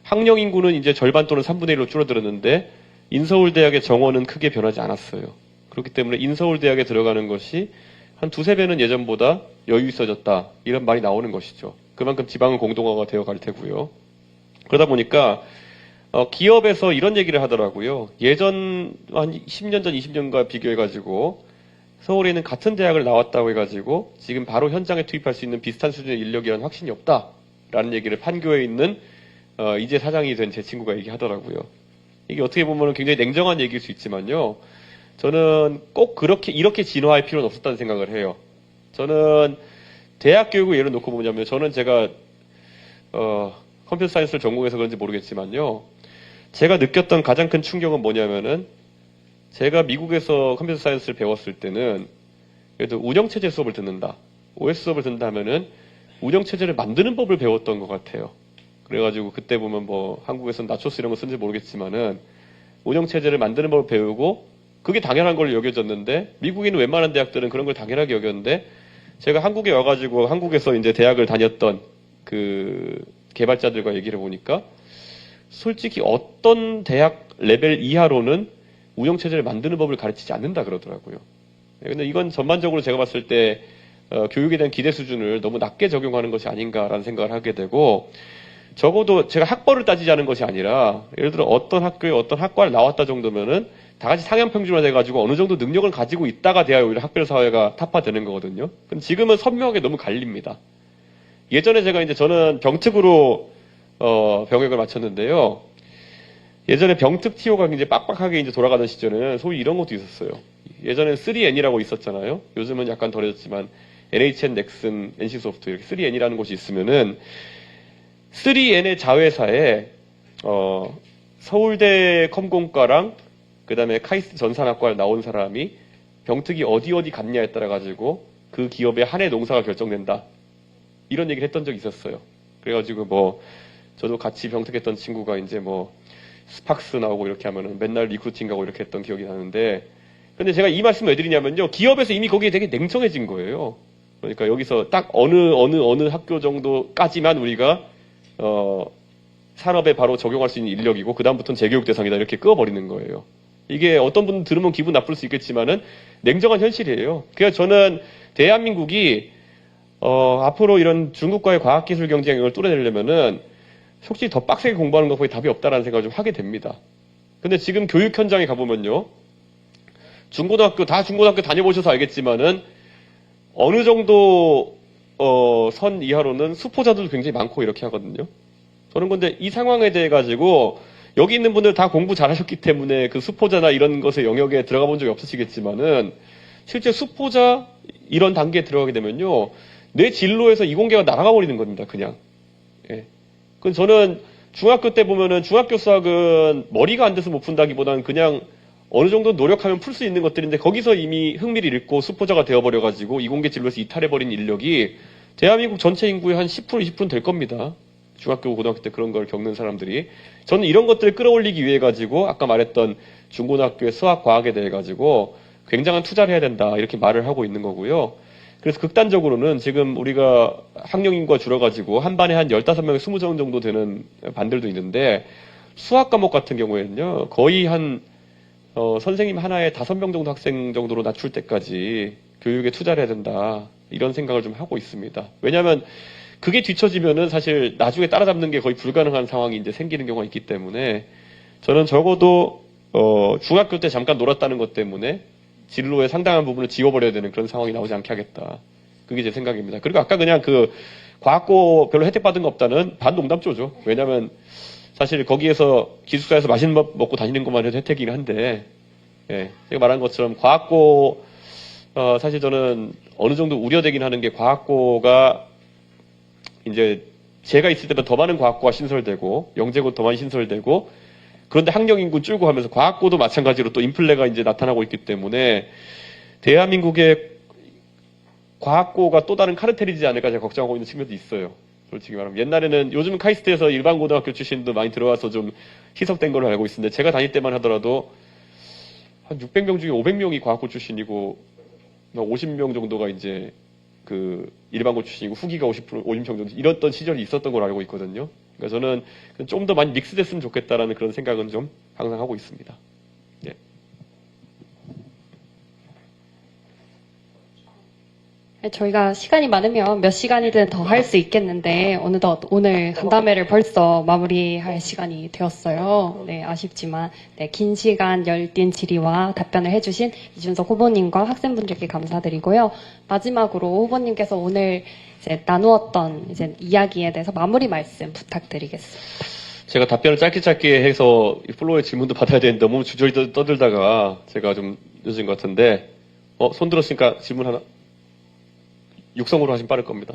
학령 인구는 이제 절반 또는 3분의 1로 줄어들었는데 인서울대학의 정원은 크게 변하지 않았어요. 그렇기 때문에 인서울대학에 들어가는 것이 한 두세 배는 예전보다 여유 있어졌다. 이런 말이 나오는 것이죠. 그만큼 지방은 공동화가 되어 갈 테고요. 그러다 보니까 기업에서 이런 얘기를 하더라고요. 예전 한 10년 전, 20년과 비교해가지고 서울에 있는 같은 대학을 나왔다고 해가지고 지금 바로 현장에 투입할 수 있는 비슷한 수준의 인력이라는 확신이 없다라는 얘기를 판교에 있는 이제 사장이 된 제 친구가 얘기하더라고요. 이게 어떻게 보면 굉장히 냉정한 얘기일 수 있지만요. 저는 꼭 이렇게 진화할 필요는 없었다는 생각을 해요. 저는 대학 교육을 예를 놓고 보자면 저는 제가 컴퓨터 사이언스를 전공해서 그런지 모르겠지만요. 제가 느꼈던 가장 큰 충격은 뭐냐면은 제가 미국에서 컴퓨터 사이언스를 배웠을 때는 그래도 운영체제 수업을 듣는다. OS 수업을 듣는다 하면은 운영체제를 만드는 법을 배웠던 것 같아요. 그래가지고 그때 보면 뭐 한국에서는 나초스 이런 거 쓰는지 모르겠지만은 운영체제를 만드는 법을 배우고 그게 당연한 걸로 여겨졌는데 미국에 있는 웬만한 대학들은 그런 걸 당연하게 여겼는데 제가 한국에 와가지고 한국에서 이제 대학을 다녔던 그 개발자들과 얘기를 해보니까 솔직히 어떤 대학 레벨 이하로는 운영체제를 만드는 법을 가르치지 않는다 그러더라고요. 근데 이건 전반적으로 제가 봤을 때 교육에 대한 기대 수준을 너무 낮게 적용하는 것이 아닌가라는 생각을 하게 되고 적어도 제가 학벌을 따지지 않은 것이 아니라 예를 들어 어떤 학교에 어떤 학과를 나왔다 정도면은 다 같이 상향 평준화 돼가지고 어느 정도 능력을 가지고 있다가 돼야 오히려 학별 사회가 타파되는 거거든요. 근데 지금은 선명하게 너무 갈립니다. 예전에 저는 병특으로 병역을 마쳤는데요. 예전에 병특 TO가 굉장히 빡빡하게 이제 돌아가던 시절에는 소위 이런 것도 있었어요. 예전에는 3N이라고 있었잖아요. 요즘은 약간 덜해졌지만 NHN, 넥슨, NC소프트 이렇게 3N이라는 곳이 있으면은 3N의 자회사에 서울대 컴공과랑 그 다음에 카이스트 전산학과를 나온 사람이 병특이 어디 갔냐에 따라 가지고 그 기업의 한 해 농사가 결정된다. 이런 얘기를 했던 적이 있었어요. 그래가지고 뭐 저도 같이 병특했던 친구가 이제 뭐 스팍스 나오고 이렇게 하면은 맨날 리크루팅 가고 이렇게 했던 기억이 나는데 근데 제가 이 말씀을 왜 드리냐면요. 기업에서 이미 거기에 되게 냉정해진 거예요. 그러니까 여기서 딱 어느 학교 정도까지만 우리가 산업에 바로 적용할 수 있는 인력이고 그다음부터는 재교육 대상이다 이렇게 끄어버리는 거예요. 이게 어떤 분 들으면 기분 나쁠 수 있겠지만은 냉정한 현실이에요. 그래서 저는 대한민국이 앞으로 이런 중국과의 과학기술 경쟁을 뚫어내려면은 솔직히 더 빡세게 공부하는 것 거의 답이 없다라는 생각을 좀 하게 됩니다. 근데 지금 교육 현장에 가보면요. 중고등학교 다녀보셔서 알겠지만은 어느 정도 선 이하로는 수포자들도 굉장히 많고 이렇게 하거든요. 저는 근데 이 상황에 대해 가지고 여기 있는 분들 다 공부 잘하셨기 때문에 그 수포자나 이런 것의 영역에 들어가 본 적이 없으시겠지만은 실제 수포자 이런 단계에 들어가게 되면요. 내 진로에서 이공계가 날아가 버리는 겁니다. 그냥. 예. 그래서 저는 중학교 때 보면은 중학교 수학은 머리가 안 돼서 못 푼다기보다는 그냥 어느 정도 노력하면 풀 수 있는 것들인데 거기서 이미 흥미를 잃고 수포자가 되어버려가지고 이공계 진로에서 이탈해버린 인력이 대한민국 전체 인구의 한 10% 20% 될 겁니다. 중학교, 고등학교 때 그런 걸 겪는 사람들이 저는 이런 것들을 끌어올리기 위해 가지고 아까 말했던 중고등학교의 수학, 과학에 대해 가지고 굉장한 투자를 해야 된다 이렇게 말을 하고 있는 거고요. 그래서 극단적으로는 지금 우리가 학령 인구가 줄어가지고 한 반에 한 15명, 20명 정도 되는 반들도 있는데 수학 과목 같은 경우에는요 거의 한 선생님 하나에 5명 정도 학생 정도로 낮출 때까지 교육에 투자를 해야 된다 이런 생각을 좀 하고 있습니다. 왜냐하면 그게 뒤처지면은 사실 나중에 따라잡는 게 거의 불가능한 상황이 이제 생기는 경우가 있기 때문에 저는 적어도 중학교 때 잠깐 놀았다는 것 때문에 진로의 상당한 부분을 지워버려야 되는 그런 상황이 나오지 않게 하겠다. 그게 제 생각입니다. 그리고 아까 그냥 그 과학고 별로 혜택 받은 거 없다는 반농담조죠. 왜냐하면 사실 거기에서 기숙사에서 맛있는 밥 먹고 다니는 것만 해도 혜택이긴 한데, 예, 제가 말한 것처럼 과학고 사실 저는 어느 정도 우려되긴 하는 게 과학고가 이제 제가 있을 때보다 더 많은 과학고가 신설되고 영재고 더 많이 신설되고 그런데 학령 인구 줄고 하면서 과학고도 마찬가지로 또 인플레가 이제 나타나고 있기 때문에 대한민국의 과학고가 또 다른 카르텔이지 않을까 제가 걱정하고 있는 측면도 있어요. 솔직히 말하면 옛날에는 요즘은 카이스트에서 일반 고등학교 출신도 많이 들어와서 좀 희석된 걸로 알고 있는데 제가 다닐 때만 하더라도 한 600명 중에 500명이 과학고 출신이고 50명 정도가 이제 그 일반고 출신이고 후기가 50명 정도 이랬던 시절이 있었던 걸로 알고 있거든요. 그러니까 저는 좀 더 많이 믹스됐으면 좋겠다라는 그런 생각은 좀 항상 하고 있습니다. 예. 저희가 시간이 많으면 몇 시간이든 더 할 수 있겠는데 어느덧 오늘 간담회를 벌써 마무리할 시간이 되었어요. 네, 아쉽지만 네, 긴 시간 열띤 질의와 답변을 해주신 이준석 후보님과 학생분들께 감사드리고요. 마지막으로 후보님께서 오늘 이제 나누었던 이제 이야기에 대해서 마무리 말씀 부탁드리겠습니다. 제가 답변을 짧게 해서 플로어의 질문도 받아야 되는데 너무 주저리 떠들다가 제가 좀 늦은 것 같은데 손 들었으니까 질문 하나 육성으로 하시면 빠를 겁니다.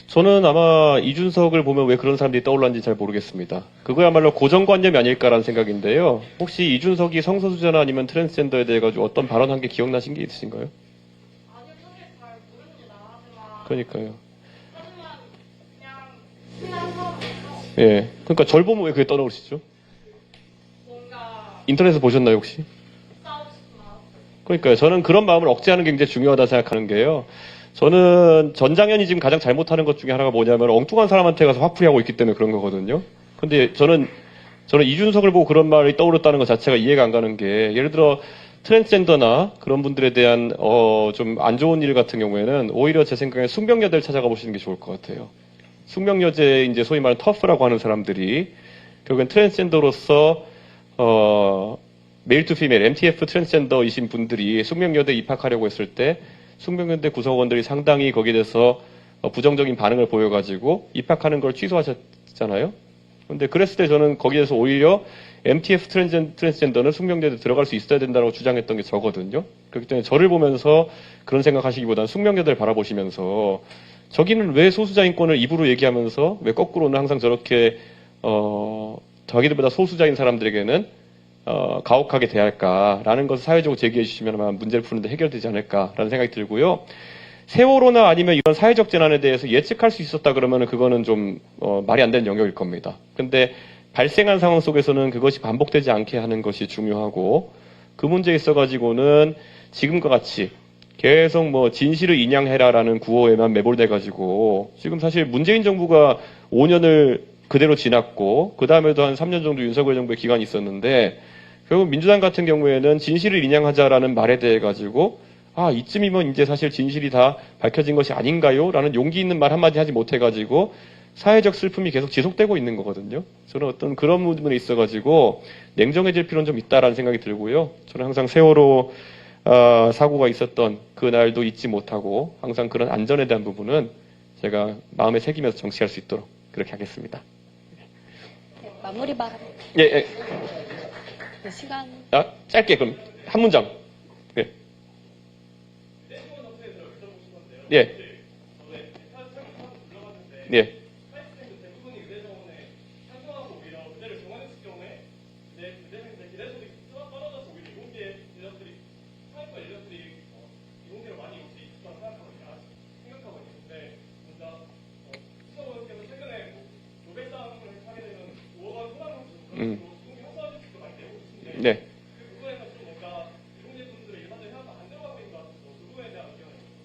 저는 아마 이준석을 보면 왜 그런 사람들이 떠올랐는지 잘 모르겠습니다. 그거야말로 고정관념이 아닐까라는 생각인데요. 혹시 이준석이 성소수자나 아니면 트랜스젠더에 대해 가지고 어떤 발언한 게 기억나신 게 있으신가요? 아니요, 사실 잘 모릅니다. 하지만 그러니까요. 그냥 친한 사람이죠. 예. 그러니까 절 보면 왜 그게 떠오르시죠? 뭔가 인터넷에서 보셨나요, 혹시? 싸우고 싶은 마음. 그러니까요. 저는 그런 마음을 억제하는 게 굉장히 중요하다 생각하는 게요. 저는 전장현이 지금 가장 잘못하는 것 중에 하나가 뭐냐면 엉뚱한 사람한테 가서 화풀이 하고 있기 때문에 그런 거거든요. 근데 저는 이준석을 보고 그런 말이 떠오르다는 것 자체가 이해가 안 가는 게 예를 들어 트랜스젠더나 그런 분들에 대한 좀 안 좋은 일 같은 경우에는 오히려 제 생각에 숙명여대를 찾아가 보시는 게 좋을 것 같아요. 숙명여제 이제 소위 말하는 터프라고 하는 사람들이 결국엔 트랜스젠더로서 메일 투 피메일 MTF 트랜스젠더이신 분들이 숙명여대 입학하려고 했을 때 숙명여대 구성원들이 상당히 거기에 대해서 부정적인 반응을 보여가지고 입학하는 걸 취소하셨잖아요. 근데 그랬을 때 저는 거기에서 오히려 MTF 트랜스젠더는 숙명여대에 들어갈 수 있어야 된다고 주장했던 게 저거든요. 그렇기 때문에 저를 보면서 그런 생각하시기보다는 숙명여대를 바라보시면서 저기는 왜 소수자 인권을 입으로 얘기하면서 왜 거꾸로는 항상 저렇게 자기들보다 소수자인 사람들에게는 가혹하게 대할까라는 것을 사회적으로 제기해 주시면 아마 문제를 푸는데 해결되지 않을까라는 생각이 들고요. 세월호나 아니면 이런 사회적 재난에 대해서 예측할 수 있었다 그러면은 그거는 좀 말이 안 되는 영역일 겁니다. 근데 발생한 상황 속에서는 그것이 반복되지 않게 하는 것이 중요하고 그 문제에 있어가지고는 지금과 같이 계속 뭐 진실을 인양해라라는 구호에만 매몰돼가지고 지금 사실 문재인 정부가 5년을 그대로 지났고 그 다음에도 한 3년 정도 윤석열 정부의 기간이 있었는데 결국 민주당 같은 경우에는 진실을 인양하자라는 말에 대해 가지고 이쯤이면 이제 사실 진실이 다 밝혀진 것이 아닌가요? 라는 용기 있는 말 한마디 하지 못해가지고 사회적 슬픔이 계속 지속되고 있는 거거든요. 저는 어떤 그런 부분에 있어가지고 냉정해질 필요는 좀 있다라는 생각이 들고요. 저는 항상 세월호 사고가 있었던 그날도 잊지 못하고 항상 그런 안전에 대한 부분은 제가 마음에 새기면서 정치할 수 있도록 그렇게 하겠습니다. 네, 마무리 말. 예. 네, 시간. 짧게 그럼 한 문장. 예. 예. 네.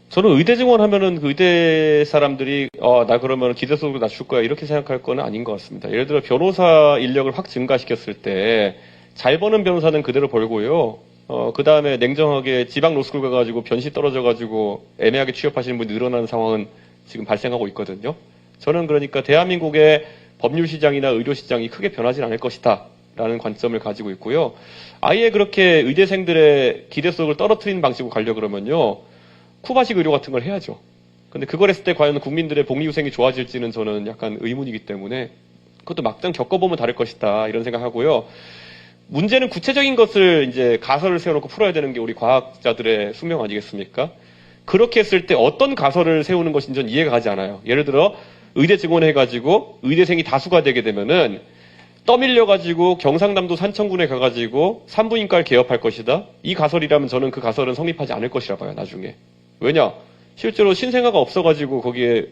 저는 의대 증원하면은 그 의대 사람들이 나 그러면 기대속도 낮출 거야 이렇게 생각할 건 아닌 것 같습니다. 예를 들어 변호사 인력을 확 증가시켰을 때 잘 버는 변호사는 그대로 벌고요. 그 다음에 냉정하게 지방 로스쿨 가가지고 변시 떨어져가지고 애매하게 취업하시는 분이 늘어나는 상황은 지금 발생하고 있거든요. 저는 그러니까 대한민국의 법률 시장이나 의료 시장이 크게 변하지 않을 것이다. 라는 관점을 가지고 있고요. 아예 그렇게 의대생들의 기대속을 떨어뜨리는 방식으로 가려고 그러면요. 쿠바식 의료 같은 걸 해야죠. 근데 그걸 했을 때 과연 국민들의 복리후생이 좋아질지는 저는 약간 의문이기 때문에 그것도 막상 겪어보면 다를 것이다. 이런 생각하고요. 문제는 구체적인 것을 이제 가설을 세워놓고 풀어야 되는 게 우리 과학자들의 숙명 아니겠습니까? 그렇게 했을 때 어떤 가설을 세우는 것인지 전 이해가 가지 않아요. 예를 들어 의대 증원해가지고 의대생이 다수가 되게 되면은 떠밀려가지고 경상남도 산청군에 가가지고 산부인과를 개업할 것이다. 이 가설이라면 저는 그 가설은 성립하지 않을 것이라 봐요. 나중에. 왜냐? 실제로 신생아가 없어가지고 거기에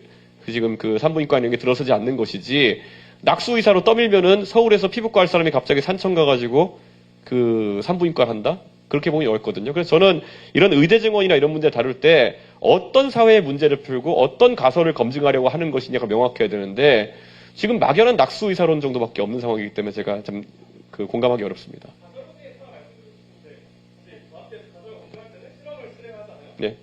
지금 그 산부인과 이런 게 들어서지 않는 것이지 낙수 의사로 떠밀면은 서울에서 피부과 할 사람이 갑자기 산청 가가지고 그 산부인과를 한다? 그렇게 보기 어렵거든요. 그래서 저는 이런 의대 증원이나 이런 문제를 다룰 때 어떤 사회의 문제를 풀고 어떤 가설을 검증하려고 하는 것이냐가 명확해야 되는데 지금 막연한 낙수 의사론 정도밖에 없는 상황이기 때문에 제가 좀 공감하기 어렵습니다. 네.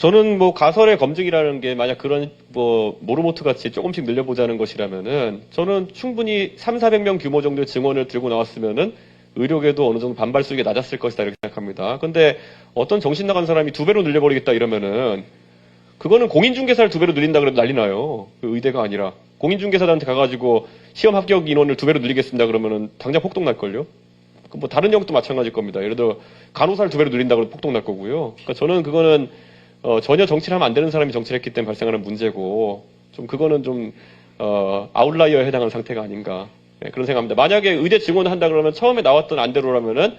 저는 뭐 가설의 검증이라는 게 만약 그런 뭐 모르모트 같이 조금씩 늘려보자는 것이라면은 저는 충분히 300~400명 규모 정도의 증원을 들고 나왔으면은 의료계도 어느 정도 반발 수익이 낮았을 것이다 이렇게 생각합니다. 근데 어떤 정신 나간 사람이 2배로 늘려버리겠다 이러면은 그거는 공인중개사를 2배로 늘린다 그래도 난리 나요. 그 의대가 아니라 공인중개사들한테 가가지고 시험 합격 인원을 2배로 늘리겠습니다 그러면은 당장 폭동 날걸요. 뭐 다른 영역도 마찬가지일 겁니다. 예를 들어 간호사를 2배로 늘린다 그래도 폭동 날 거고요. 그러니까 저는 그거는 전혀 정치를 하면 안 되는 사람이 정치를 했기 때문에 발생하는 문제고, 좀 그거는 좀, 아웃라이어에 해당하는 상태가 아닌가. 네, 그런 생각합니다. 만약에 의대 증원을 한다 그러면 처음에 나왔던 안대로라면은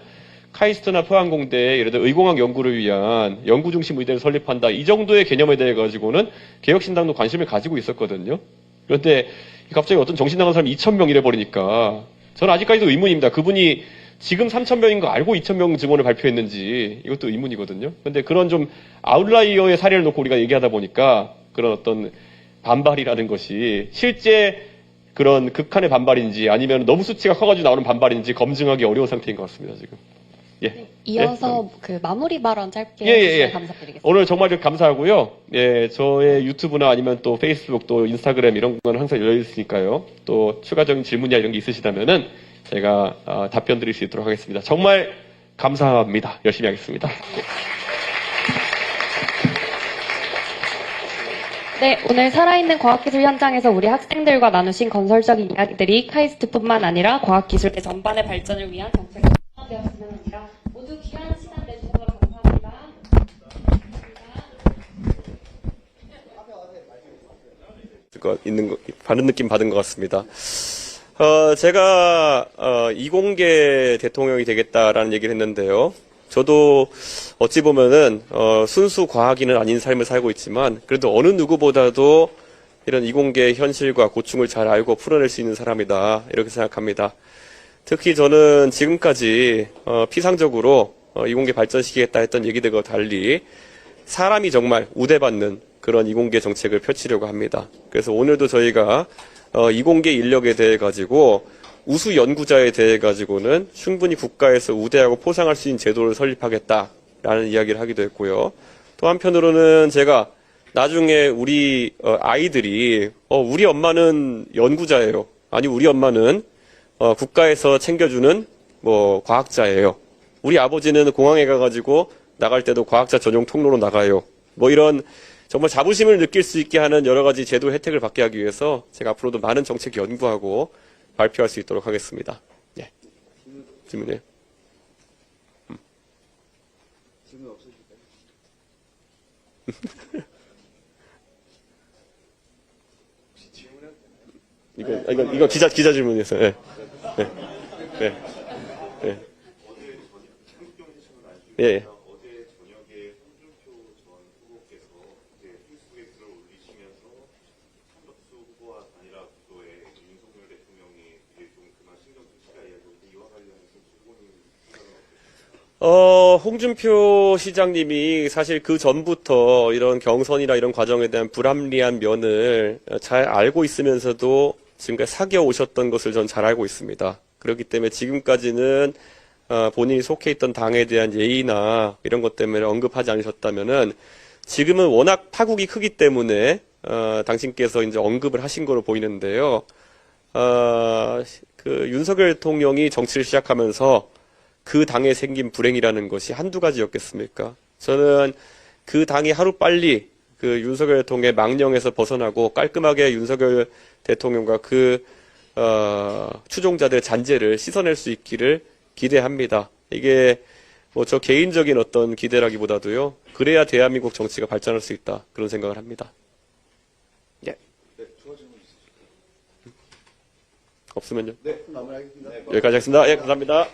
카이스트나 포항공대에 예를 들어 의공학 연구를 위한 연구 중심 의대를 설립한다. 이 정도의 개념에 대해 가지고는 개혁신당도 관심을 가지고 있었거든요. 그런데 갑자기 어떤 정신 나간 사람이 2,000명 이래버리니까 저는 아직까지도 의문입니다. 그분이 지금 3,000명인 거 알고 2,000명 증원을 발표했는지 이것도 의문이거든요. 근데 그런 좀 아웃라이어의 사례를 놓고 우리가 얘기하다 보니까 그런 어떤 반발이라는 것이 실제 그런 극한의 반발인지 아니면 너무 수치가 커가지고 나오는 반발인지 검증하기 어려운 상태인 것 같습니다, 지금. 예. 이어서 그 마무리 발언 짧게 예, 예, 해주시면 예. 감사드리겠습니다. 오늘 정말 좀 감사하고요. 예, 저의 유튜브나 아니면 또 페이스북, 또 인스타그램 이런 건 항상 열려 있으니까요. 또 추가적인 질문이나 이런 게 있으시다면은 제가 답변 드릴 수 있도록 하겠습니다. 정말 감사합니다. 열심히 하겠습니다. 네, 오늘 살아있는 과학기술 현장에서 우리 학생들과 나누신 건설적인 이야기들이 카이스트뿐만 아니라 과학기술의 전반의 발전을 위한 정책으로 되었으면 합니다. 모두 귀한 시간 내주셔서 감사합니다. 받은 느낌 받은 것 같습니다. 제가 이공계 대통령이 되겠다라는 얘기를 했는데요. 저도 어찌 보면은 순수 과학인은 아닌 삶을 살고 있지만 그래도 어느 누구보다도 이런 이공계의 현실과 고충을 잘 알고 풀어낼 수 있는 사람이다 이렇게 생각합니다. 특히 저는 지금까지 피상적으로 이공계 발전시키겠다 했던 얘기들과 달리 사람이 정말 우대받는 그런 이공계 정책을 펼치려고 합니다. 그래서 오늘도 저희가 이공계 인력에 대해 가지고 우수 연구자에 대해 가지고는 충분히 국가에서 우대하고 포상할 수 있는 제도를 설립하겠다라는 이야기를 하기도 했고요. 또 한편으로는 제가 나중에 우리 아이들이 우리 엄마는 연구자예요. 아니 우리 엄마는 국가에서 챙겨주는 뭐 과학자예요. 우리 아버지는 공항에 가가지고 나갈 때도 과학자 전용 통로로 나가요. 뭐 이런 정말 자부심을 느낄 수 있게 하는 여러 가지 제도 혜택을 받게 하기 위해서 제가 앞으로도 많은 정책 연구하고 발표할 수 있도록 하겠습니다. 예. 질문이요? 질문 없으실까요? 이거 기자 질문이었어요. 예. 예. 예. 예. 예. 예. 홍준표 시장님이 사실 그 전부터 이런 경선이나 이런 과정에 대한 불합리한 면을 잘 알고 있으면서도 지금까지 사겨 오셨던 것을 전 잘 알고 있습니다. 그렇기 때문에 지금까지는 본인이 속해 있던 당에 대한 예의나 이런 것 때문에 언급하지 않으셨다면은 지금은 워낙 파국이 크기 때문에 당신께서 이제 언급을 하신 거로 보이는데요. 그 윤석열 대통령이 정치를 시작하면서 그 당에 생긴 불행이라는 것이 한두 가지였겠습니까? 저는 그 당이 하루빨리 그 윤석열 대통령의 망령에서 벗어나고 깔끔하게 윤석열 대통령과 그 추종자들의 잔재를 씻어낼 수 있기를 기대합니다. 이게 뭐 저 개인적인 어떤 기대라기보다도요. 그래야 대한민국 정치가 발전할 수 있다. 그런 생각을 합니다. 예. 네, 추가 질문 있으실까요? 없으면요? 네, 마무리하겠습니다. 여기까지 하겠습니다. 예, 감사합니다.